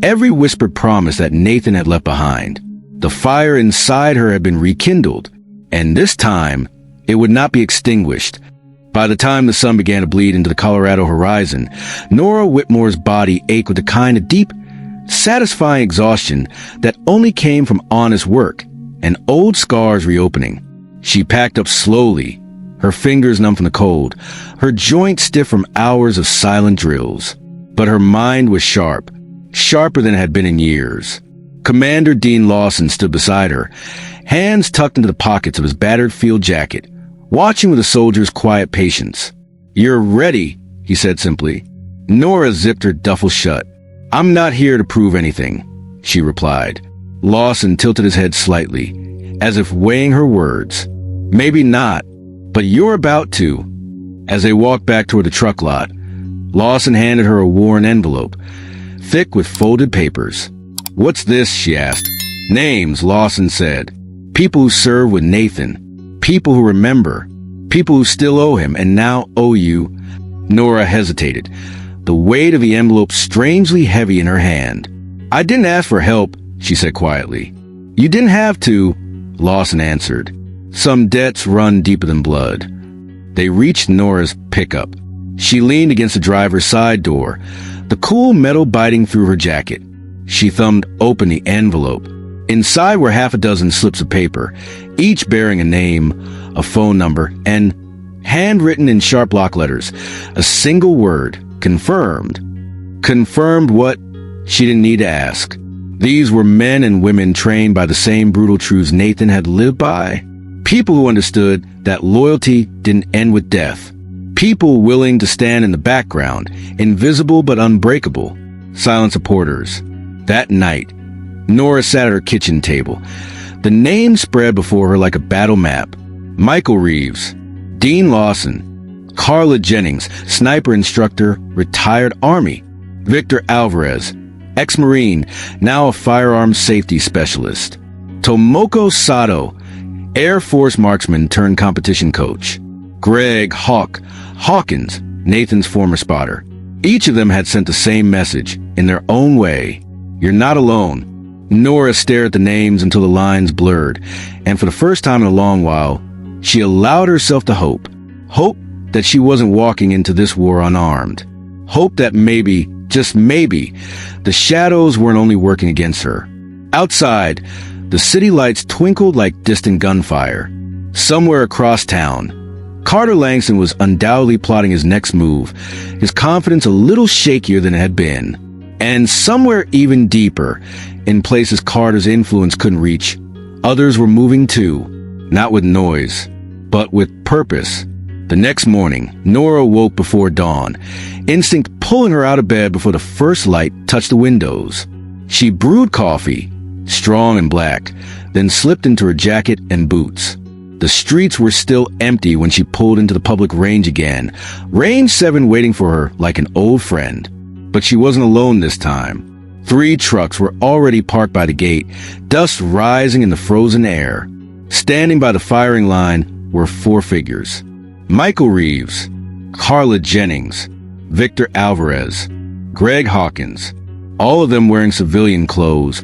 every whispered promise that Nathan had left behind. The fire inside her had been rekindled, and this time, it would not be extinguished. By the time the sun began to bleed into the Colorado horizon, Nora Whitmore's body ached with a kind of deep, satisfying exhaustion that only came from honest work and old scars reopening. She packed up slowly, her fingers numb from the cold, her joints stiff from hours of silent drills. But her mind was sharp, sharper than it had been in years. Commander Dean Lawson stood beside her, hands tucked into the pockets of his battered field jacket, watching with a soldier's quiet patience. "You're ready," he said simply. Nora zipped her duffel shut. "I'm not here to prove anything," she replied. Lawson tilted his head slightly, as if weighing her words. "Maybe not, but you're about to." As they walked back toward the truck lot, Lawson handed her a worn envelope, thick with folded papers. "What's this?" she asked. "Names," Lawson said. "People who served with Nathan. People who remember. People who still owe him and now owe you." Nora hesitated, the weight of the envelope strangely heavy in her hand. "I didn't ask for help," she said quietly. "You didn't have to," Lawson answered. "Some debts run deeper than blood." They reached Nora's pickup. She leaned against the driver's side door, the cool metal biting through her jacket. She thumbed open the envelope. Inside were half a dozen slips of paper, each bearing a name, a phone number, and, handwritten in sharp block letters, a single word: confirmed. Confirmed what? She didn't need to ask. These were men and women trained by the same brutal truths Nathan had lived by. People who understood that loyalty didn't end with death. People willing to stand in the background, invisible but unbreakable, silent supporters. That night, Nora sat at her kitchen table. The names spread before her like a battle map. Michael Reeves, Dean Lawson, Carla Jennings, sniper instructor, retired Army. Victor Alvarez, ex-Marine, now a firearms safety specialist. Tomoko Sato, Air Force marksman turned competition coach. Greg Hawkins, Nathan's former spotter. Each of them had sent the same message, in their own way. "You're not alone." Nora stared at the names until the lines blurred, and for the first time in a long while, she allowed herself to hope. Hope that she wasn't walking into this war unarmed. Hope that maybe, just maybe, the shadows weren't only working against her. Outside, the city lights twinkled like distant gunfire. Somewhere across town, Carter Langston was undoubtedly plotting his next move, his confidence a little shakier than it had been. And somewhere even deeper, in places Carter's influence couldn't reach, others were moving too, not with noise, but with purpose. The next morning, Nora woke before dawn, instinct pulling her out of bed before the first light touched the windows. She brewed coffee, strong and black, then slipped into her jacket and boots. The streets were still empty when she pulled into the public range again, Range 7 waiting for her like an old friend. But she wasn't alone this time. 3 trucks were already parked by the gate, dust rising in the frozen air. Standing by the firing line were 4 figures. Michael Reeves, Carla Jennings, Victor Alvarez, Greg Hawkins, all of them wearing civilian clothes,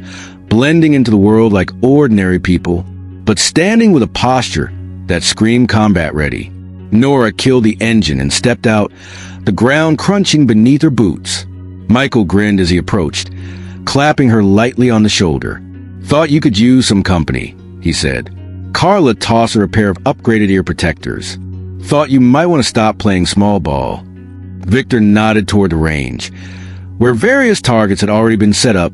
blending into the world like ordinary people, but standing with a posture that screamed combat ready. Nora killed the engine and stepped out, the ground crunching beneath her boots. Michael grinned as he approached, clapping her lightly on the shoulder. "Thought you could use some company," he said. Carla tossed her a pair of upgraded ear protectors. "Thought you might want to stop playing small ball." Victor nodded toward the range, where various targets had already been set up.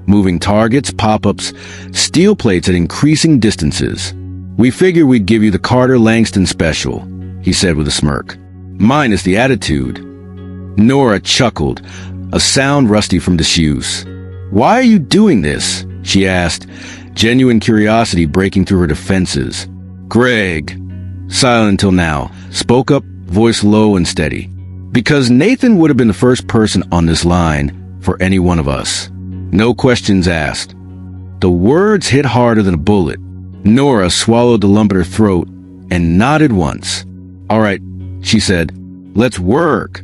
Moving targets, pop-ups, steel plates at increasing distances. "We figured we'd give you the Carter Langston special," he said with a smirk. "Minus the attitude." Nora chuckled, a sound rusty from disuse. "Why are you doing this?" she asked, genuine curiosity breaking through her defenses. Greg, silent until now, spoke up, voice low and steady. "Because Nathan would have been the first person on this line for any one of us. No questions asked." The words hit harder than a bullet. Nora swallowed the lump in her throat and nodded once. "All right," she said, "let's work."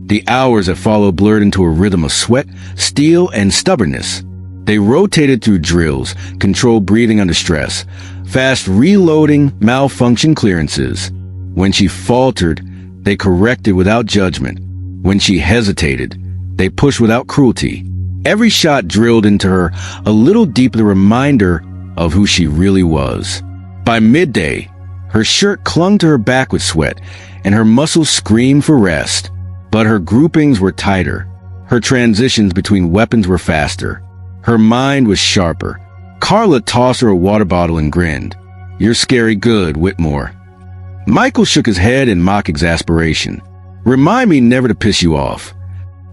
The hours that followed blurred into a rhythm of sweat, steel, and stubbornness. They rotated through drills, controlled breathing under stress, fast reloading, malfunction clearances. When she faltered, they corrected without judgment. When she hesitated, they pushed without cruelty. Every shot drilled into her a little deeper, the reminder of who she really was. By midday, her shirt clung to her back with sweat, and her muscles screamed for rest. But her groupings were tighter. Her transitions between weapons were faster. Her mind was sharper. Carla tossed her a water bottle and grinned. "You're scary good, Whitmore." Michael shook his head in mock exasperation. "Remind me never to piss you off."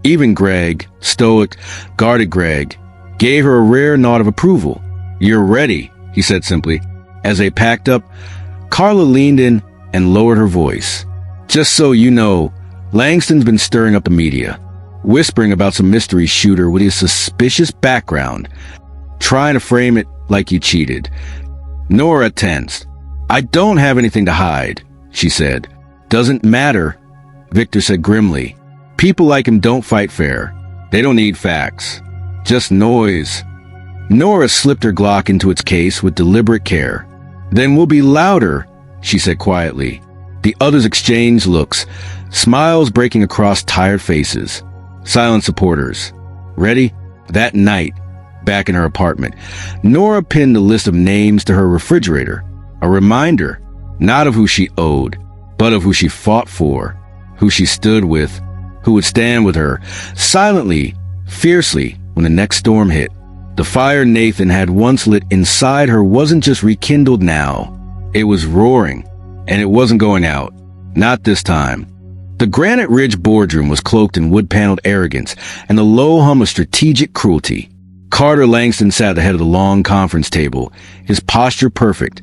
Even Greg, stoic, guarded Greg, gave her a rare nod of approval. "You're ready," he said simply. As they packed up, Carla leaned in and lowered her voice. "Just so you know, Langston's been stirring up the media, whispering about some mystery shooter with a suspicious background, trying to frame it like you cheated." Nora tensed. "I don't have anything to hide," she said. "Doesn't matter," Victor said grimly. "People like him don't fight fair. They don't need facts. Just noise." Nora slipped her Glock into its case with deliberate care. "Then we'll be louder," she said quietly. The others exchanged looks, smiles breaking across tired faces. Silent supporters. Ready? That night, back in her apartment, Nora pinned a list of names to her refrigerator. A reminder, not of who she owed, but of who she fought for, who she stood with, who would stand with her, silently, fiercely, when the next storm hit. The fire Nathan had once lit inside her wasn't just rekindled now. It was roaring, and it wasn't going out. Not this time. The Granite Ridge boardroom was cloaked in wood-paneled arrogance and the low hum of strategic cruelty. Carter Langston sat at the head of the long conference table, his posture perfect,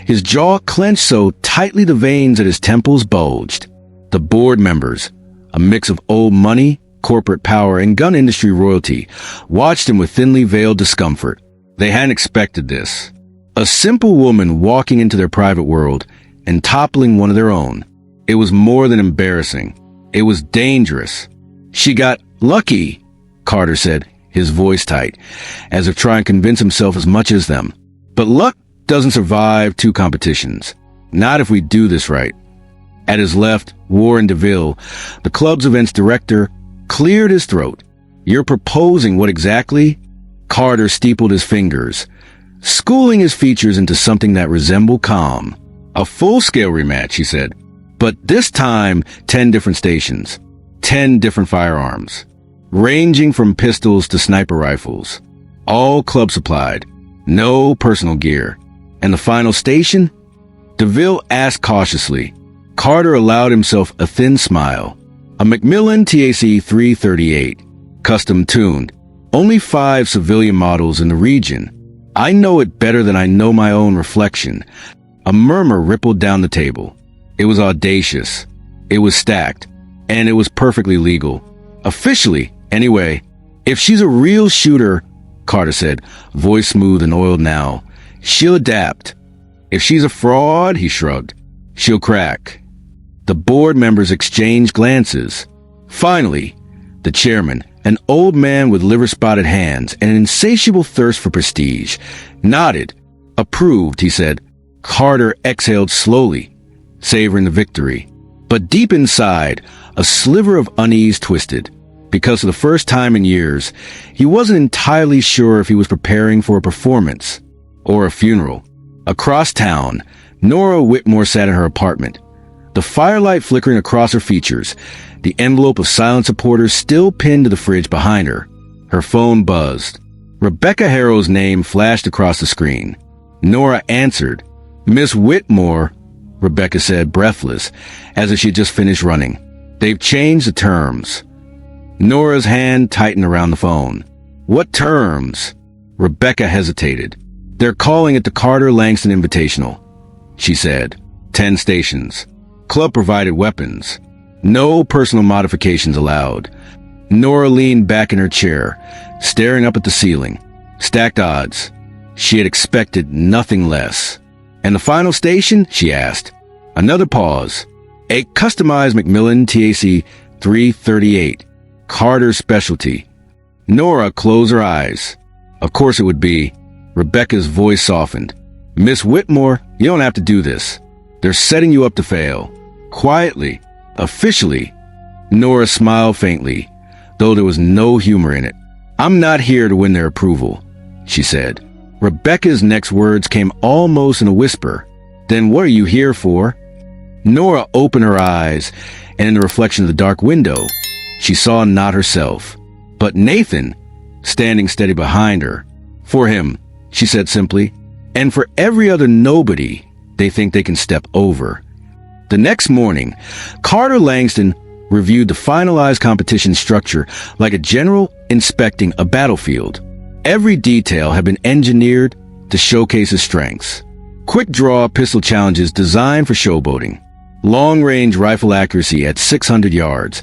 his jaw clenched so tightly the veins at his temples bulged. The board members, a mix of old money, corporate power, and gun industry royalty, watched him with thinly veiled discomfort. They hadn't expected this. A simple woman walking into their private world and toppling one of their own. It was more than embarrassing. It was dangerous. "She got lucky," Carter said, his voice tight, as if trying to convince himself as much as them. "But luck doesn't survive two competitions. Not if we do this right." At his left, Warren DeVille, the club's events director, cleared his throat. "You're proposing what exactly?" Carter steepled his fingers, schooling his features into something that resembled calm. "A full-scale rematch," he said. "But this time, 10 different stations, 10 different firearms, ranging from pistols to sniper rifles, all club supplied, no personal gear. And the final station?" DeVille asked cautiously. Carter allowed himself a thin smile. "A Macmillan TAC 338, custom tuned. Only 5 civilian models in the region. I know it better than I know my own reflection." A murmur rippled down the table. It was audacious. It was stacked. And it was perfectly legal. Officially, anyway. "If she's a real shooter," Carter said, voice smooth and oiled now, "she'll adapt. If she's a fraud," he shrugged, "she'll crack." The board members exchanged glances. Finally, the chairman, an old man with liver-spotted hands and an insatiable thirst for prestige, nodded. "Approved," he said. Carter exhaled slowly, savoring the victory. But deep inside, a sliver of unease twisted. Because for the first time in years, he wasn't entirely sure if he was preparing for a performance or a funeral. Across town, Nora Whitmore sat in her apartment, the firelight flickering across her features, the envelope of silent supporters still pinned to the fridge behind her. Her phone buzzed. Rebecca Harrow's name flashed across the screen. Nora answered. "Miss Whitmore," Rebecca said, breathless, as if she had just finished running. "They've changed the terms." Nora's hand tightened around the phone. "What terms?" Rebecca hesitated. "They're calling it the Carter Langston Invitational," she said. 10 stations. Club-provided weapons. No personal modifications allowed. Nora leaned back in her chair, staring up at the ceiling. Stacked odds. She had expected nothing less. "And the final station?" she asked. Another pause. "A customized Macmillan TAC 338. Carter's specialty." Nora closed her eyes. Of course it would be. Rebecca's voice softened. "Miss Whitmore, you don't have to do this. They're setting you up to fail." Quietly, officially, Nora smiled faintly, though there was no humor in it. "I'm not here to win their approval," she said. Rebecca's next words came almost in a whisper. "Then what are you here for?" Nora opened her eyes, and in the reflection of the dark window, she saw not herself, but Nathan, standing steady behind her. "For him," she said simply, "and for every other nobody they think they can step over." The next morning, Carter Langston reviewed the finalized competition structure like a general inspecting a battlefield. Every detail had been engineered to showcase his strengths. Quick draw pistol challenges designed for showboating. Long-range rifle accuracy at 600 yards,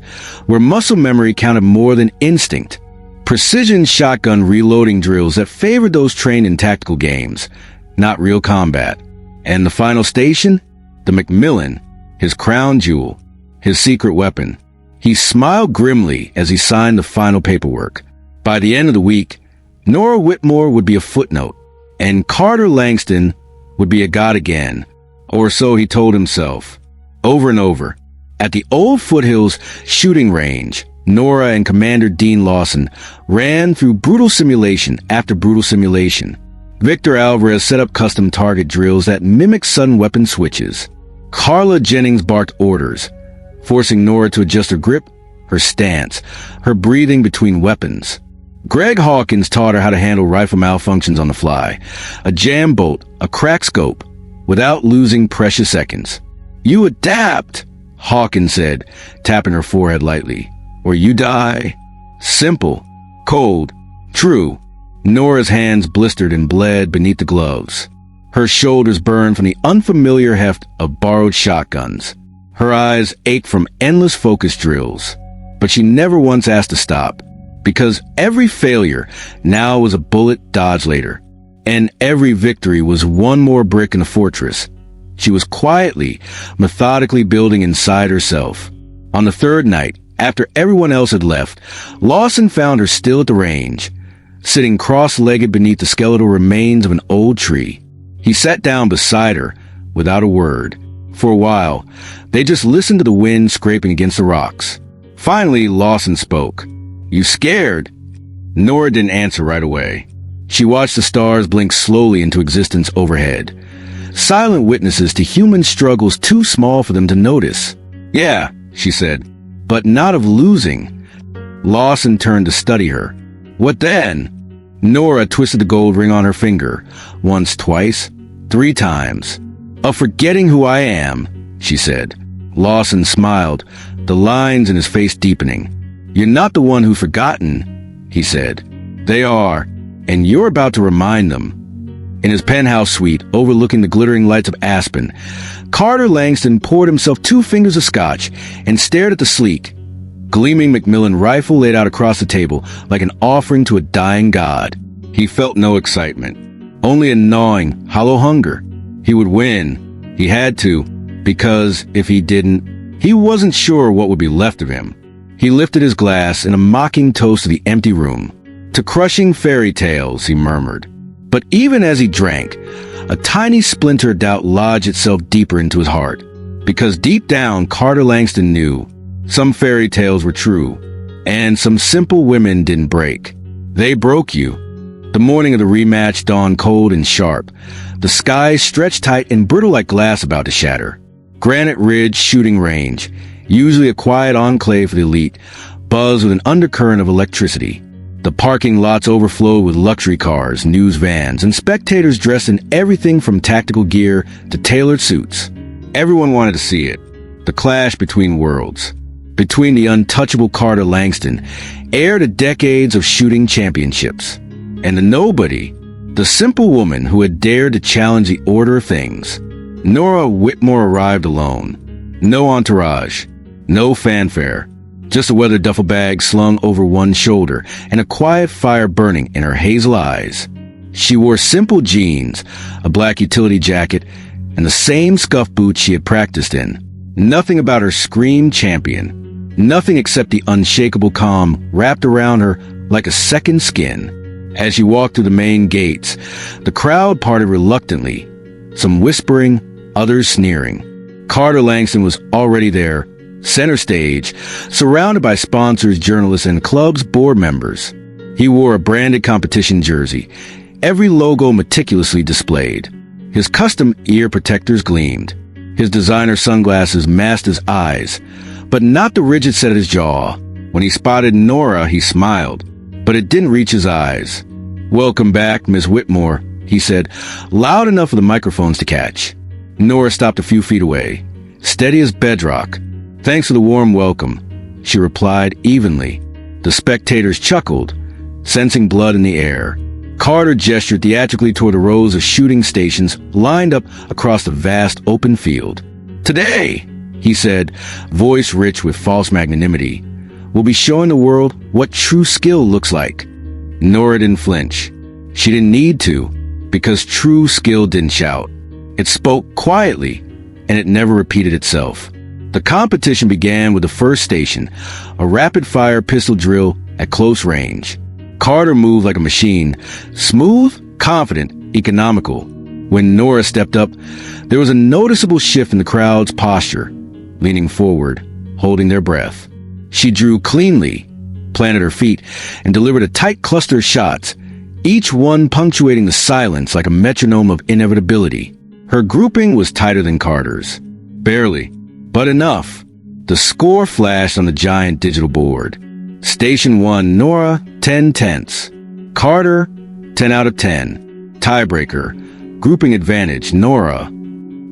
where muscle memory counted more than instinct. Precision shotgun reloading drills that favored those trained in tactical games, not real combat. And the final station? The Macmillan, his crown jewel, his secret weapon. He smiled grimly as he signed the final paperwork. By the end of the week, Nora Whitmore would be a footnote, and Carter Langston would be a god again, or so he told himself. Over and over. At the old Foothills shooting range, Nora and Commander Dean Lawson ran through brutal simulation after brutal simulation. Victor Alvarez set up custom target drills that mimicked sudden weapon switches. Carla Jennings barked orders, forcing Nora to adjust her grip, her stance, her breathing between weapons. Greg Hawkins taught her how to handle rifle malfunctions on the fly, a jam bolt, a crack scope, without losing precious seconds. "You adapt," Hawkins said, tapping her forehead lightly. "Or you die." Simple, cold, true. Nora's hands blistered and bled beneath the gloves. Her shoulders burned from the unfamiliar heft of borrowed shotguns. Her eyes ached from endless focus drills. But she never once asked to stop, because every failure now was a bullet dodged later, and every victory was one more brick in the fortress she was quietly, methodically building inside herself. On the third night, after everyone else had left, Lawson found her still at the range, sitting cross-legged beneath the skeletal remains of an old tree. He sat down beside her without a word. For a while, they just listened to the wind scraping against the rocks. Finally, Lawson spoke. "You scared?" Nora didn't answer right away. She watched the stars blink slowly into existence overhead. Silent witnesses to human struggles too small for them to notice. "Yeah," she said, "but not of losing." Lawson turned to study her. "What then?" Nora twisted the gold ring on her finger. Once, twice, 3 times. "Of forgetting who I am," she said. Lawson smiled, the lines in his face deepening. "You're not the one who's forgotten," he said. "They are, and you're about to remind them." In his penthouse suite, overlooking the glittering lights of Aspen, Carter Langston poured himself 2 fingers of scotch and stared at the sleek, gleaming Macmillan rifle laid out across the table like an offering to a dying god. He felt no excitement, only a gnawing, hollow hunger. He would win. He had to, because if he didn't, he wasn't sure what would be left of him. He lifted his glass in a mocking toast to the empty room. "To crushing fairy tales," he murmured. But even as he drank, a tiny splinter of doubt lodged itself deeper into his heart. Because deep down, Carter Langston knew some fairy tales were true, and some simple women didn't break. They broke you. The morning of the rematch dawned cold and sharp, the sky stretched tight and brittle like glass about to shatter. Granite Ridge shooting range, usually a quiet enclave for the elite, buzzed with an undercurrent of electricity. The parking lots overflowed with luxury cars, news vans, and spectators dressed in everything from tactical gear to tailored suits. Everyone wanted to see it. The clash between worlds. Between the untouchable Carter Langston, heir to decades of shooting championships, and the nobody, the simple woman who had dared to challenge the order of things. Nora Whitmore arrived alone. No entourage, no fanfare. Just a weathered duffel bag slung over one shoulder and a quiet fire burning in her hazel eyes. She wore simple jeans, a black utility jacket, and the same scuff boots she had practiced in. Nothing about her screamed champion. Nothing except the unshakable calm wrapped around her like a second skin. As she walked through the main gates, the crowd parted reluctantly, some whispering, others sneering. Carter Langston was already there, center stage, surrounded by sponsors, journalists, and club's board members. He wore a branded competition jersey, every logo meticulously displayed. His custom ear protectors gleamed. His designer sunglasses masked his eyes, but not the rigid set of his jaw. When he spotted Nora, he smiled, but it didn't reach his eyes. "Welcome back, Miss Whitmore," he said, loud enough for the microphones to catch. Nora stopped a few feet away, steady as bedrock. "Thanks for the warm welcome. she replied evenly. The spectators chuckled, sensing blood in the air. Carter gestured theatrically toward the rows of shooting stations lined up across the vast open field. "Today," he said, voice rich with false magnanimity, "we'll be showing the world what true skill looks like." Nora didn't flinch. She didn't need to, because true skill didn't shout. It spoke quietly, and it never repeated itself. The competition began with the first station, a rapid-fire pistol drill at close range. Carter moved like a machine, smooth, confident, economical. When Nora stepped up, there was a noticeable shift in the crowd's posture, leaning forward, holding their breath. She drew cleanly, planted her feet, and delivered a tight cluster of shots, each one punctuating the silence like a metronome of inevitability. Her grouping was tighter than Carter's. Barely, but enough. The score flashed on the giant digital board. Station 1, Nora, 10 tenths. Carter, 10 out of 10. Tiebreaker. Grouping advantage, Nora.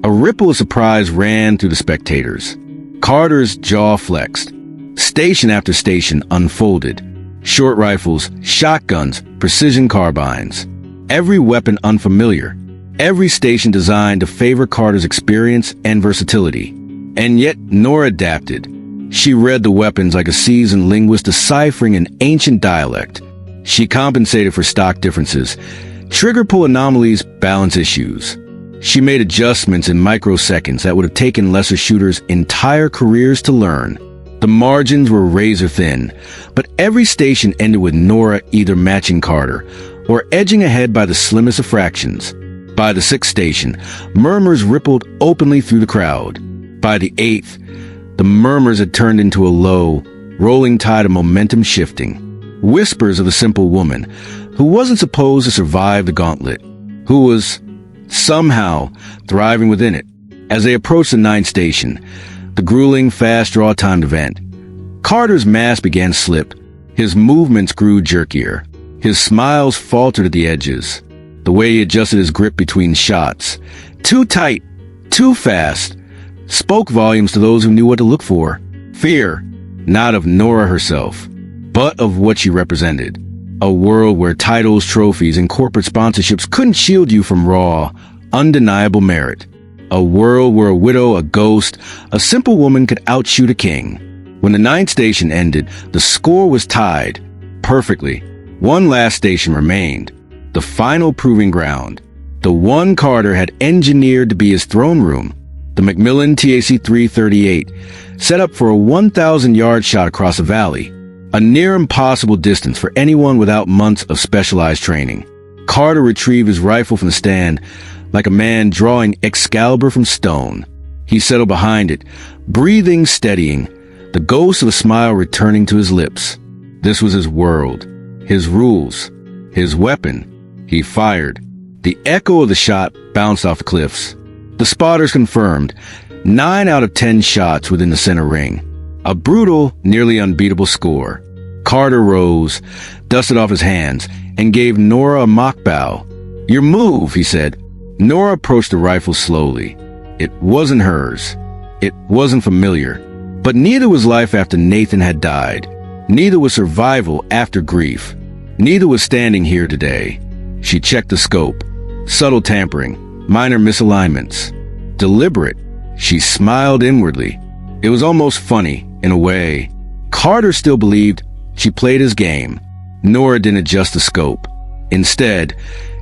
A ripple of surprise ran through the spectators. Carter's jaw flexed. Station after station unfolded. Short rifles, shotguns, precision carbines. Every weapon unfamiliar. Every station designed to favor Carter's experience and versatility. And yet, Nora adapted. She read the weapons like a seasoned linguist deciphering an ancient dialect. She compensated for stock differences, trigger pull anomalies, balance issues. She made adjustments in microseconds that would have taken lesser shooters entire careers to learn. The margins were razor thin, but every station ended with Nora either matching Carter or edging ahead by the slimmest of fractions. By the 6th station, murmurs rippled openly through the crowd. By the 8th, the murmurs had turned into a low, rolling tide of momentum shifting. Whispers of the simple woman, who wasn't supposed to survive the gauntlet, who was, somehow, thriving within it. As they approached the 9th station, the grueling, fast draw-timed event, Carter's mask began to slip. His movements grew jerkier. His smiles faltered at the edges. The way he adjusted his grip between shots, too tight, too fast, spoke volumes to those who knew what to look for. Fear, not of Nora herself, but of what she represented. A world where titles, trophies, and corporate sponsorships couldn't shield you from raw, undeniable merit. A world where a widow, a ghost, a simple woman could outshoot a king. When the 9th station ended, the score was tied, perfectly. One last station remained, the final proving ground. The one Carter had engineered to be his throne room. The Macmillan TAC-338, set up for a 1,000-yard shot across a valley, a near impossible distance for anyone without months of specialized training. Carter retrieved his rifle from the stand like a man drawing Excalibur from stone. He settled behind it, breathing, steadying, the ghost of a smile returning to his lips. This was his world, his rules, his weapon. He fired. The echo of the shot bounced off the cliffs. The spotters confirmed 9 out of 10 shots within the center ring. A brutal, nearly unbeatable score. Carter rose, dusted off his hands, and gave Nora a mock bow. "Your move," he said. Nora approached the rifle slowly. It wasn't hers. It wasn't familiar. But neither was life after Nathan had died. Neither was survival after grief. Neither was standing here today. She checked the scope. Subtle tampering, minor misalignments. Deliberate. She smiled inwardly. It was almost funny, in a way. Carter still believed she played his game. Nora didn't adjust the scope. Instead,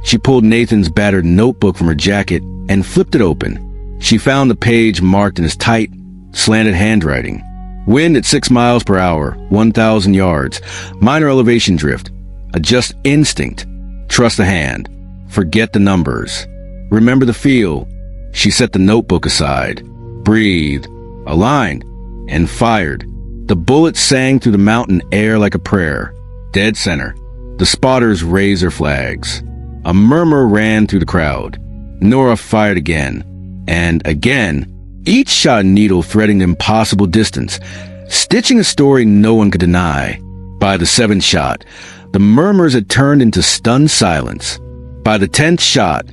she pulled Nathan's battered notebook from her jacket and flipped it open. She found the page marked in his tight, slanted handwriting. Wind at 6 miles per hour, 1,000 yards, minor elevation drift. Adjust instinct. Trust the hand. Forget the numbers. Remember the feel. She set the notebook aside, breathed, aligned, and fired. The bullet sang through the mountain air like a prayer. Dead center. The spotters raised their flags. A murmur ran through the crowd. Nora fired again. And again. Each shot a needle threading the impossible distance, stitching a story no one could deny. By the 7th shot, the murmurs had turned into stunned silence. By the 10th shot,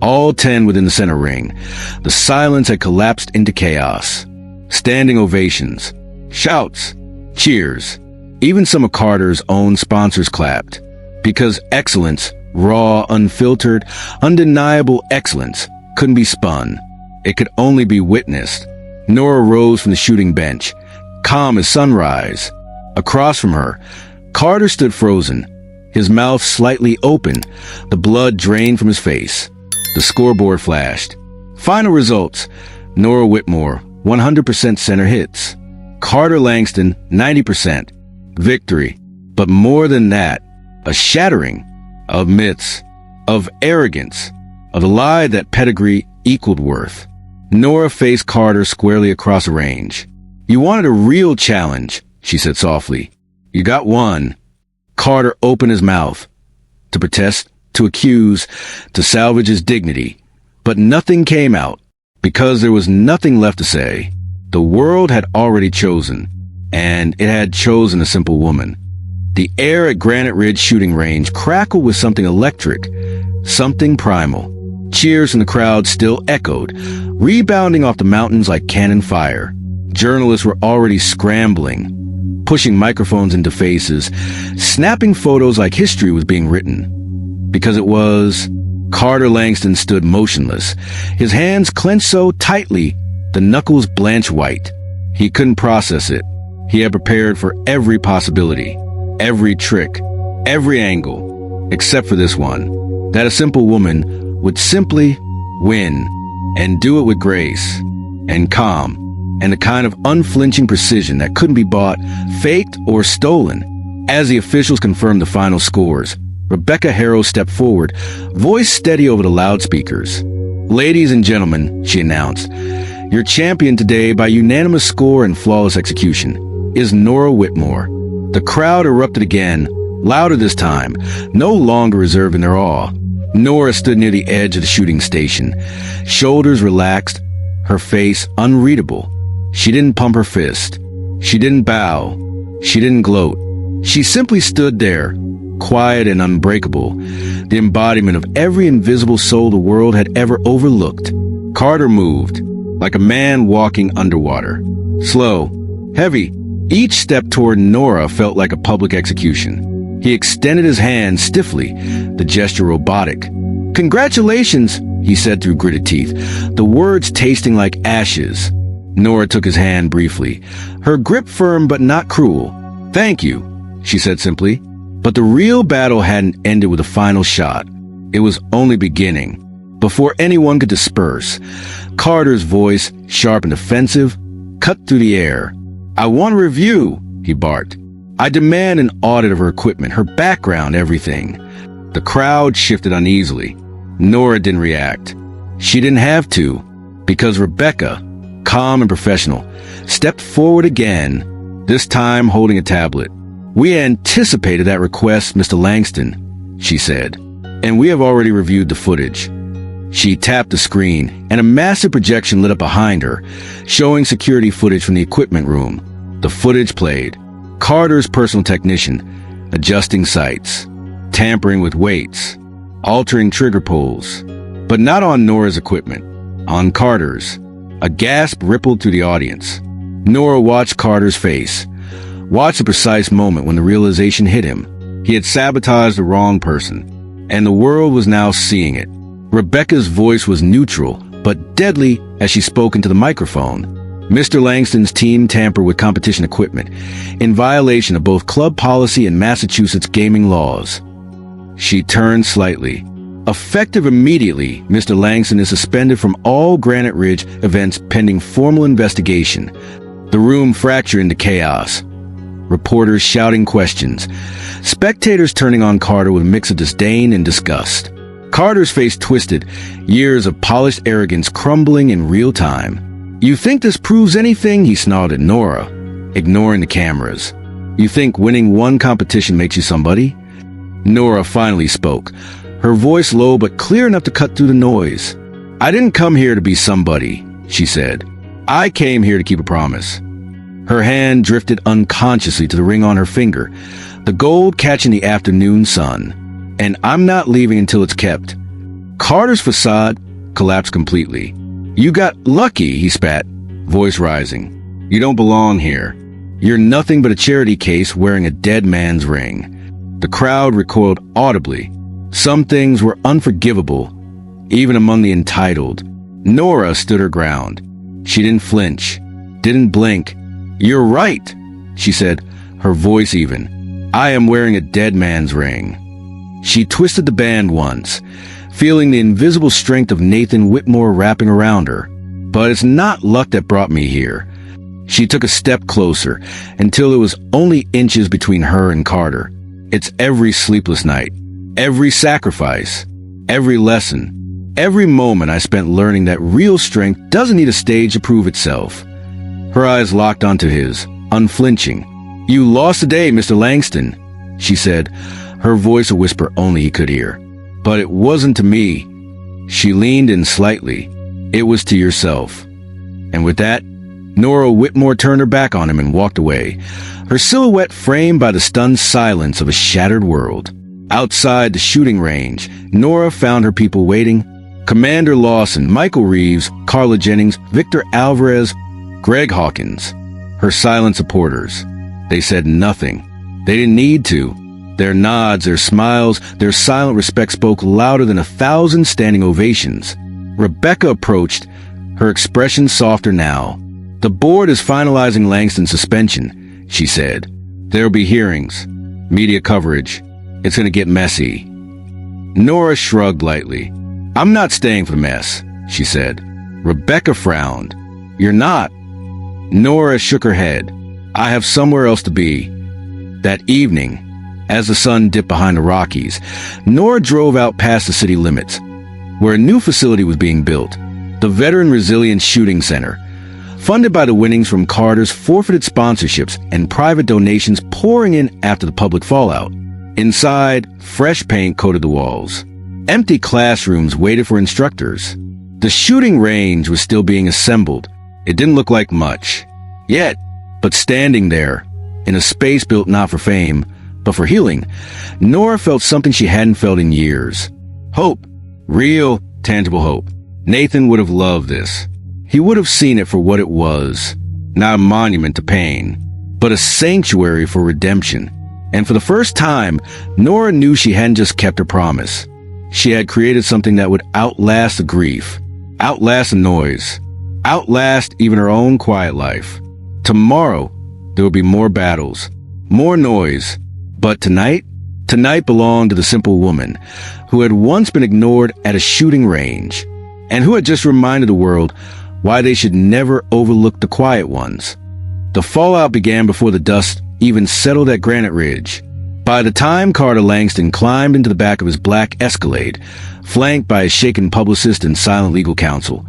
all 10 within the center ring, the silence had collapsed into chaos. Standing ovations, shouts, Cheers. Even some of Carter's own sponsors clapped. Because excellence, raw, unfiltered, undeniable excellence, couldn't be spun. It could only be witnessed. Nora rose from the shooting bench, calm as sunrise. Across from her, Carter stood frozen, his mouth slightly open, the blood drained from his face. The scoreboard flashed. Final results: Nora Whitmore, 100% center hits. Carter Langston, 90%. Victory. But more than that, a shattering of myths, of arrogance, of the lie that pedigree equaled worth. Nora faced Carter squarely across the range. "You wanted a real challenge," she said softly. "You got one." Carter opened his mouth to protest, to accuse, to salvage his dignity. But nothing came out, because there was nothing left to say. The world had already chosen, and it had chosen a simple woman. The air at Granite Ridge shooting range crackled with something electric, something primal. Cheers from the crowd still echoed, rebounding off the mountains like cannon fire. Journalists were already scrambling, pushing microphones into faces, snapping photos like history was being written. Because it was. Carter Langston stood motionless, his hands clenched so tightly, the knuckles blanched white. He couldn't process it. He had prepared for every possibility, every trick, every angle, except for this one, that a simple woman would simply win, and do it with grace, and calm, and the kind of unflinching precision that couldn't be bought, faked, or stolen. As the officials confirmed the final scores, Rebecca Harrow stepped forward, voice steady over the loudspeakers. "Ladies and gentlemen," she announced, "your champion today by unanimous score and flawless execution is Nora Whitmore." The crowd erupted again, louder this time, no longer reserved in their awe. Nora stood near the edge of the shooting station, shoulders relaxed, her face unreadable. She didn't pump her fist. She didn't bow. She didn't gloat. She simply stood there, quiet and unbreakable, the embodiment of every invisible soul the world had ever overlooked. Carter moved, like a man walking underwater. Slow, heavy, each step toward Nora felt like a public execution. He extended his hand stiffly, the gesture robotic. "Congratulations," he said through gritted teeth, the words tasting like ashes. Nora took his hand briefly, her grip firm but not cruel. "Thank you," she said simply. But the real battle hadn't ended with a final shot. It was only beginning. Before anyone could disperse, Carter's voice, sharp and offensive, cut through the air. "I want a review," he barked. "I demand an audit of her equipment, her background, everything." The crowd shifted uneasily. Nora didn't react. She didn't have to, because Rebecca, calm and professional, stepped forward again, this time holding a tablet. "We anticipated that request, Mr. Langston," she said, "and we have already reviewed the footage." She tapped the screen, and a massive projection lit up behind her, showing security footage from the equipment room. The footage played. Carter's personal technician, adjusting sights, tampering with weights, altering trigger pulls. But not on Nora's equipment, on Carter's. A gasp rippled through the audience. Nora watched Carter's face, watched the precise moment when the realization hit him. He had sabotaged the wrong person, and the world was now seeing it. Rebecca's voice was neutral, but deadly as she spoke into the microphone. Mr. Langston's team tampered with competition equipment, in violation of both club policy and Massachusetts gaming laws. She turned slightly. Effective immediately, Mr. Langston is suspended from all Granite Ridge events pending formal investigation. The room fractured into chaos. Reporters shouting questions. Spectators turning on Carter with a mix of disdain and disgust. Carter's face twisted, years of polished arrogance crumbling in real time. "You think this proves anything?" he snarled at Nora, ignoring the cameras. "You think winning one competition makes you somebody?" Nora finally spoke, her voice low but clear enough to cut through the noise. "I didn't come here to be somebody," she said. "I came here to keep a promise." Her hand drifted unconsciously to the ring on her finger, the gold catching the afternoon sun. "And I'm not leaving until it's kept." Carter's facade collapsed completely. "You got lucky," he spat, voice rising. "You don't belong here." "You're nothing but a charity case wearing a dead man's ring." The crowd recoiled audibly. Some things were unforgivable, even among the entitled. Nora stood her ground. She didn't flinch, didn't blink. "You're right," she said, her voice even. "I am wearing a dead man's ring." She twisted the band once, feeling the invisible strength of Nathan Whitmore wrapping around her. "But it's not luck that brought me here." She took a step closer, until it was only inches between her and Carter. "It's every sleepless night, every sacrifice, every lesson, every moment I spent learning that real strength doesn't need a stage to prove itself." Her eyes locked onto his, unflinching. "You lost today, Mr. Langston," she said, her voice a whisper only he could hear. "But it wasn't to me." She leaned in slightly. "It was to yourself." And with that, Nora Whitmore turned her back on him and walked away, her silhouette framed by the stunned silence of a shattered world. Outside the shooting range, Nora found her people waiting. Commander Lawson, Michael Reeves, Carla Jennings, Victor Alvarez, Greg Hawkins. Her silent supporters. They said nothing. They didn't need to. Their nods, their smiles, their silent respect spoke louder than 1,000 standing ovations. Rebecca approached, her expression softer now. "The board is finalizing Langston's suspension," she said. "There'll be hearings, media coverage. It's going to get messy." Nora shrugged lightly. "I'm not staying for the mess," she said. Rebecca frowned. "You're not?" Nora shook her head. "I have somewhere else to be." That evening, as the sun dipped behind the Rockies, Nora drove out past the city limits, where a new facility was being built, the Veteran Resilience Shooting Center, funded by the winnings from Carter's forfeited sponsorships and private donations pouring in after the public fallout. Inside, fresh paint coated the walls. Empty classrooms waited for instructors. The shooting range was still being assembled. It didn't look like much yet, but standing there, in a space built not for fame, but for healing, Nora felt something she hadn't felt in years. Hope. Real, tangible hope. Nathan would have loved this. He would have seen it for what it was. Not a monument to pain, but a sanctuary for redemption. And for the first time, Nora knew she hadn't just kept her promise. She had created something that would outlast the grief, outlast the noise, outlast even her own quiet life. Tomorrow, there would be more battles, more noise. But tonight belonged to the simple woman who had once been ignored at a shooting range and who had just reminded the world why they should never overlook the quiet ones. The fallout began before the dust even settled at Granite Ridge. By the time Carter Langston climbed into the back of his black Escalade, flanked by a shaken publicist and silent legal counsel,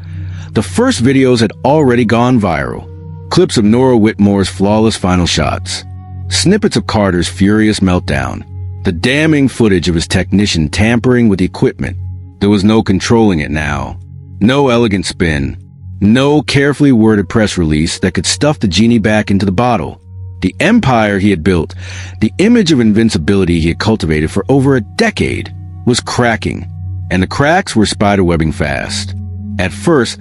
the first videos had already gone viral. Clips of Nora Whitmore's flawless final shots, snippets of Carter's furious meltdown, the damning footage of his technician tampering with the equipment. There was no controlling it now. No elegant spin. No carefully worded press release that could stuff the genie back into the bottle. The empire he had built, the image of invincibility he had cultivated for over a decade, was cracking, and the cracks were spiderwebbing fast. At first,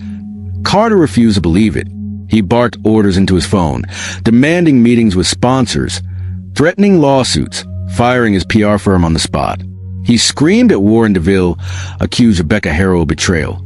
Carter refused to believe it. He barked orders into his phone, demanding meetings with sponsors, threatening lawsuits, firing his PR firm on the spot. He screamed at Warren DeVille, accused Rebecca Harrow of betrayal.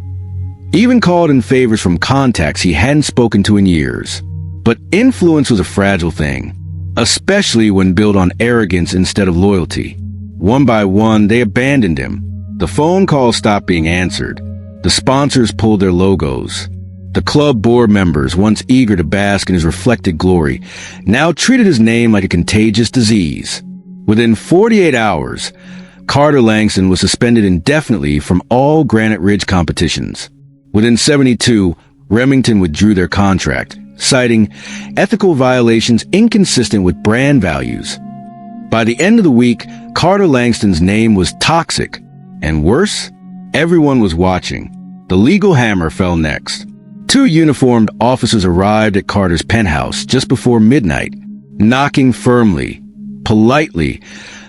Even called in favors from contacts he hadn't spoken to in years. But influence was a fragile thing, especially when built on arrogance instead of loyalty. One by one, they abandoned him. The phone calls stopped being answered. The sponsors pulled their logos. The club board members, once eager to bask in his reflected glory, now treated his name like a contagious disease. Within 48 hours, Carter Langston was suspended indefinitely from all Granite Ridge competitions. Within 72, Remington withdrew their contract, citing ethical violations inconsistent with brand values. By the end of the week, Carter Langston's name was toxic. And worse, everyone was watching. The legal hammer fell next. 2 uniformed officers arrived at Carter's penthouse just before midnight, knocking firmly, politely,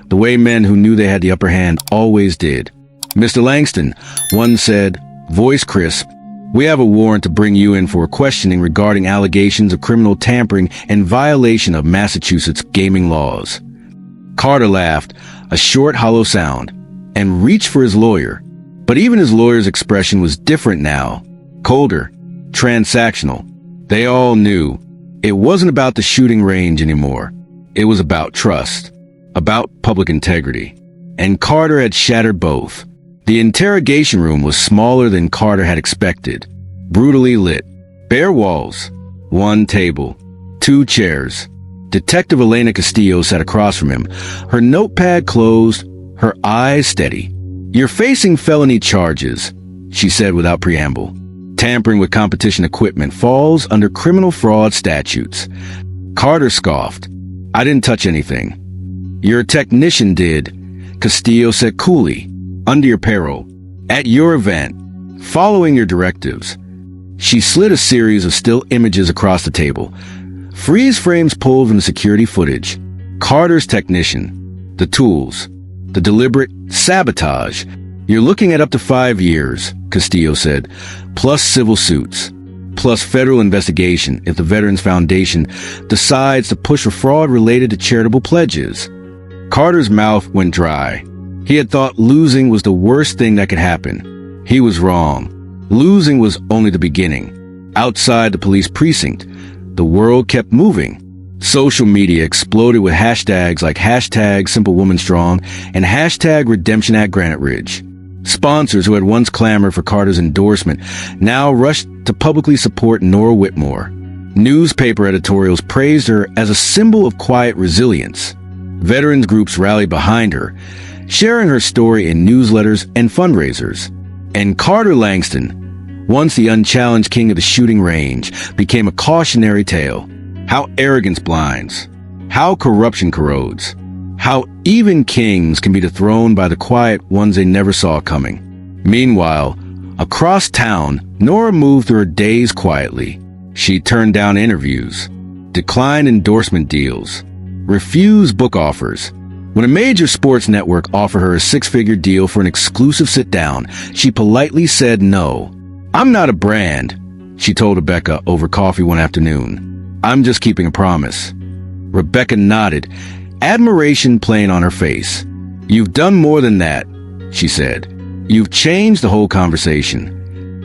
the way men who knew they had the upper hand always did. "Mr. Langston," one said, voice crisp, We have a warrant to bring you in for a questioning regarding allegations of criminal tampering and violation of Massachusetts gaming laws." Carter laughed, a short, hollow sound, and reached for his lawyer. But even his lawyer's expression was different now. Colder, transactional. They all knew it wasn't about the shooting range anymore. It was about trust, about public integrity. And Carter had shattered both. The interrogation room was smaller than Carter had expected. Brutally lit. Bare walls. One table. 2 chairs. Detective Elena Castillo sat across from him, her notepad closed, her eyes steady. "You're facing felony charges," she said without preamble. "Tampering with competition equipment falls under criminal fraud statutes." Carter scoffed. "I didn't touch anything." "Your technician did," Castillo said coolly. "Under your peril. At your event. Following your directives." She slid a series of still images across the table. Freeze frames pulled from the security footage. Carter's technician. The tools. The deliberate sabotage. "You're looking at up to 5 years, Castillo said, plus civil suits, plus federal investigation if the Veterans Foundation decides to push a fraud related to charitable pledges." Carter's mouth went dry. He had thought losing was the worst thing that could happen. He was wrong. Losing was only the beginning. Outside the police precinct, the world kept moving. Social media exploded with hashtags like #SimpleWomanStrong and #RedemptionAtGraniteRidge. Sponsors who had once clamored for Carter's endorsement now rushed to publicly support Nora Whitmore. Newspaper editorials praised her as a symbol of quiet resilience. Veterans groups rallied behind her, sharing her story in newsletters and fundraisers. And Carter Langston, once the unchallenged king of the shooting range, became a cautionary tale. How arrogance blinds. How corruption corrodes. How even kings can be dethroned by the quiet ones they never saw coming. Meanwhile, across town, Nora moved through her days quietly. She turned down interviews, declined endorsement deals, refused book offers. When a major sports network offered her a 6-figure deal for an exclusive sit-down, she politely said no. "I'm not a brand," she told Rebecca over coffee one afternoon. "I'm just keeping a promise." Rebecca nodded, admiration playing on her face. "You've done more than that," she said. "You've changed the whole conversation."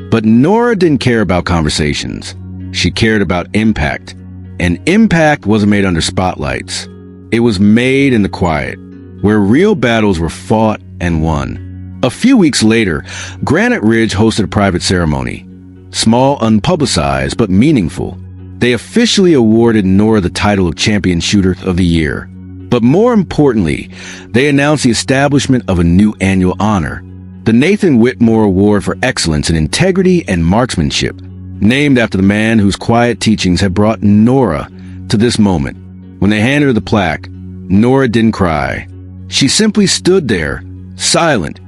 But Nora didn't care about conversations. She cared about impact. And impact wasn't made under spotlights. It was made in the quiet, where real battles were fought and won. A few weeks later, Granite Ridge hosted a private ceremony. Small, unpublicized, but meaningful. They officially awarded Nora the title of Champion Shooter of the Year. But more importantly, they announced the establishment of a new annual honor, the Nathan Whitmore Award for Excellence in Integrity and Marksmanship, named after the man whose quiet teachings had brought Nora to this moment. When they handed her the plaque, Nora didn't cry. She simply stood there, silent,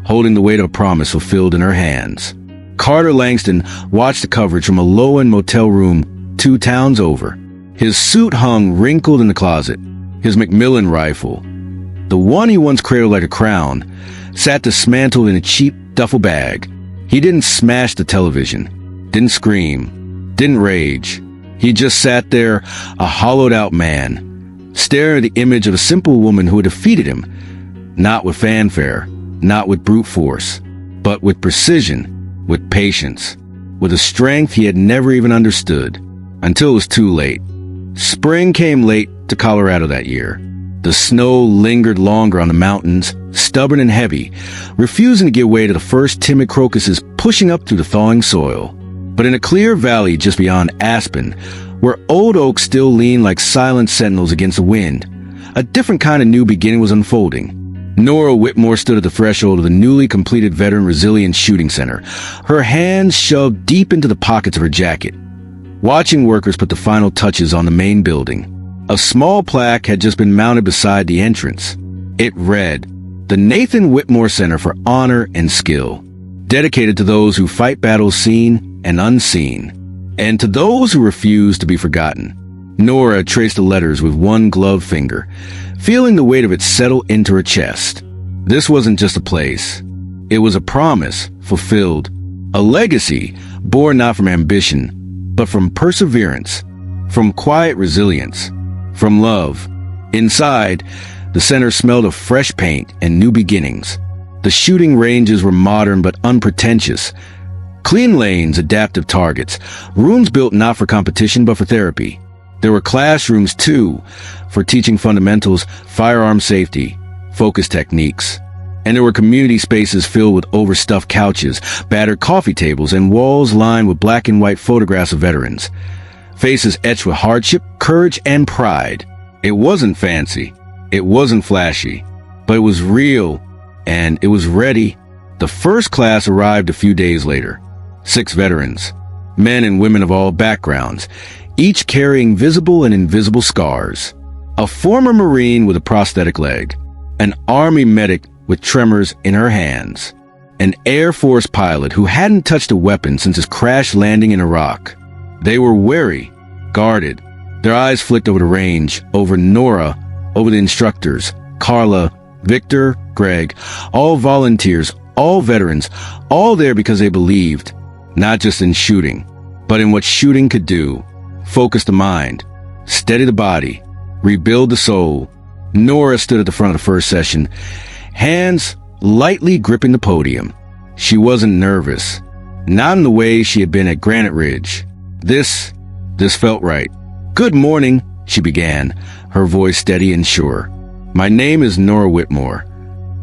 holding the weight of a promise fulfilled in her hands. Carter Langston watched the coverage from a low-end motel room 2 towns over. His suit hung wrinkled in the closet. His Macmillan rifle, the one he once cradled like a crown, sat dismantled in a cheap duffel bag. He didn't smash the television, didn't scream, didn't rage. He just sat there, a hollowed-out man, staring at the image of a simple woman who had defeated him, not with fanfare, not with brute force, but with precision, with patience, with a strength he had never even understood, until it was too late. Spring came late to Colorado that year. The snow lingered longer on the mountains, stubborn and heavy, refusing to give way to the first timid crocuses pushing up through the thawing soil. But in a clear valley just beyond Aspen, where old oaks still leaned like silent sentinels against the wind, a different kind of new beginning was unfolding. Nora Whitmore stood at the threshold of the newly completed Veteran Resilience Shooting Center, her hands shoved deep into the pockets of her jacket, watching workers put the final touches on the main building. A small plaque had just been mounted beside the entrance. It read, "The Nathan Whitmore Center for Honor and Skill, dedicated to those who fight battles seen and unseen, and to those who refuse to be forgotten." Nora traced the letters with one gloved finger, feeling the weight of it settle into her chest. This wasn't just a place. It was a promise fulfilled, a legacy born not from ambition, but from perseverance, from quiet resilience, from love. Inside, the center smelled of fresh paint and new beginnings. The shooting ranges were modern but unpretentious. Clean lanes, adaptive targets, rooms built not for competition but for therapy. There were classrooms, too, for teaching fundamentals, firearm safety, focus techniques. And there were community spaces filled with overstuffed couches, battered coffee tables, and walls lined with black and white photographs of veterans. Faces etched with hardship, courage, and pride. It wasn't fancy. It wasn't flashy. But it was real, and it was ready. The first class arrived a few days later. 6 veterans, men and women of all backgrounds, each carrying visible and invisible scars. A former Marine with a prosthetic leg, an Army medic with tremors in her hands, an Air Force pilot who hadn't touched a weapon since his crash landing in Iraq. They were wary, guarded. Their eyes flicked over the range, over Nora, over the instructors, Carla, Victor, Greg, all volunteers, all veterans, all there because they believed, not just in shooting, but in what shooting could do. Focus the mind, steady the body, rebuild the soul. Nora stood at the front of the first session, hands lightly gripping the podium. She wasn't nervous, not in the way she had been at Granite Ridge. This felt right. "Good morning," she began, her voice steady and sure. "My name is Nora Whitmore."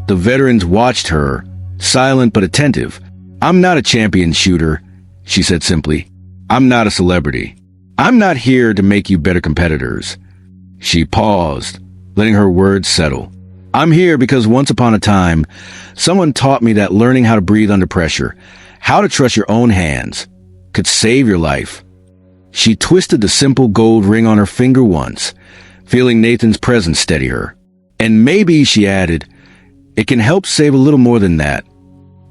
The veterans watched her, silent but attentive. "I'm not a champion shooter," she said simply. "I'm not a celebrity. I'm not here to make you better competitors." She paused, letting her words settle. "I'm here because once upon a time, someone taught me that learning how to breathe under pressure, how to trust your own hands, could save your life." She twisted the simple gold ring on her finger once, feeling Nathan's presence steady her. "And maybe," she added, "it can help save a little more than that."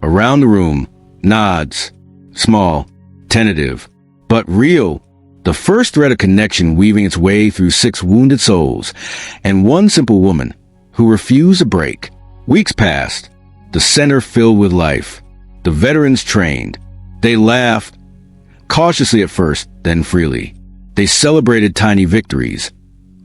Around the room, nods, small, tentative, but real. The first thread of connection weaving its way through 6 wounded souls, and one simple woman who refused to break. Weeks passed, the center filled with life. The veterans trained. They laughed, cautiously at first, then freely. They celebrated tiny victories.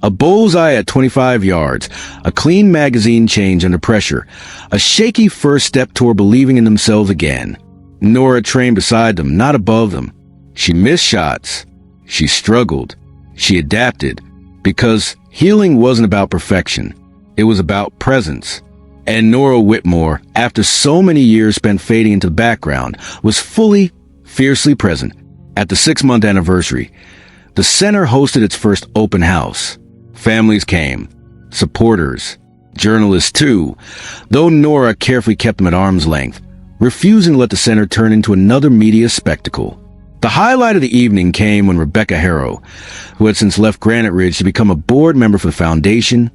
A bullseye at 25 yards, a clean magazine change under pressure, a shaky first step toward believing in themselves again. Nora trained beside them, not above them. She missed shots. She struggled. She adapted. Because healing wasn't about perfection. It was about presence. And Nora Whitmore, after so many years spent fading into the background, was fully, fiercely present. At the 6-month anniversary, the center hosted its first open house. Families came. Supporters. Journalists too, though Nora carefully kept them at arm's length, refusing to let the center turn into another media spectacle. The highlight of the evening came when Rebecca Harrow, who had since left Granite Ridge to become a board member for the foundation,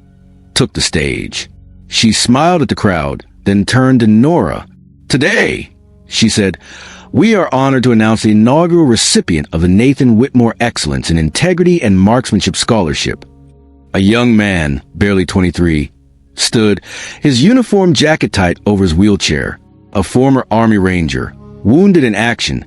took the stage. She smiled at the crowd, then turned to Nora. "Today," she said, "we are honored to announce the inaugural recipient of the Nathan Whitmore Excellence in Integrity and Marksmanship Scholarship." A young man, barely 23, stood, his uniform jacket tight over his wheelchair, a former Army Ranger, wounded in action,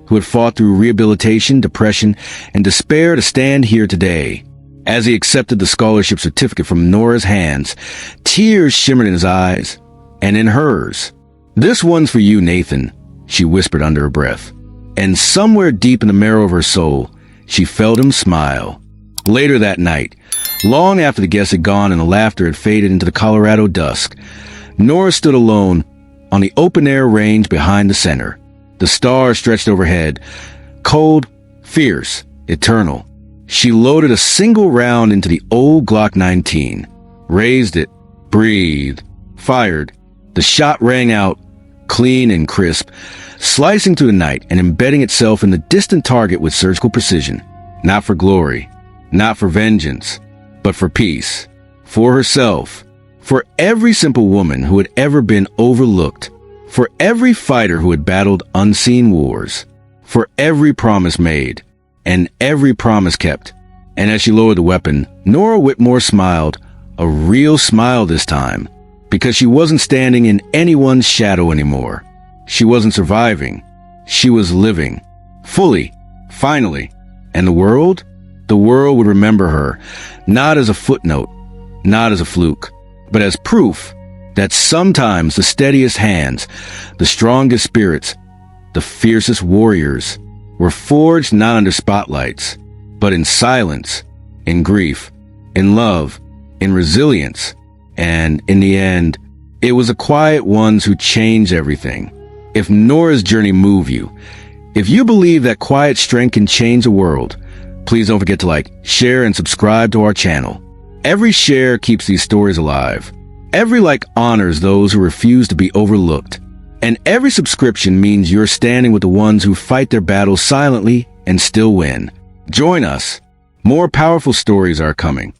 who had fought through rehabilitation, depression, and despair to stand here today. As he accepted the scholarship certificate from Nora's hands, tears shimmered in his eyes, and in hers. "This one's for you, Nathan," she whispered under her breath. And somewhere deep in the marrow of her soul, she felt him smile. Later that night, long after the guests had gone and the laughter had faded into the Colorado dusk, Nora stood alone on the open-air range behind the center. The stars stretched overhead, cold, fierce, eternal. She loaded a single round into the old Glock 19, raised it, breathed, fired. The shot rang out, clean and crisp, slicing through the night and embedding itself in the distant target with surgical precision. Not for glory, not for vengeance, but for peace, for herself, for every simple woman who had ever been overlooked, for every fighter who had battled unseen wars, for every promise made, and every promise kept. And as she lowered the weapon, Nora Whitmore smiled, a real smile this time, because she wasn't standing in anyone's shadow anymore. She wasn't surviving. She was living, Fully. Finally. And the world? The world would remember her, not as a footnote, not as a fluke, but as proof that sometimes the steadiest hands, the strongest spirits, the fiercest warriors were forged not under spotlights, but in silence, in grief, in love, in resilience, and in the end, it was the quiet ones who changed everything. If Nora's journey moved you, if you believe that quiet strength can change the world, please don't forget to like, share, and subscribe to our channel. Every share keeps these stories alive. Every like honors those who refuse to be overlooked. And every subscription means you're standing with the ones who fight their battles silently and still win. Join us. More powerful stories are coming.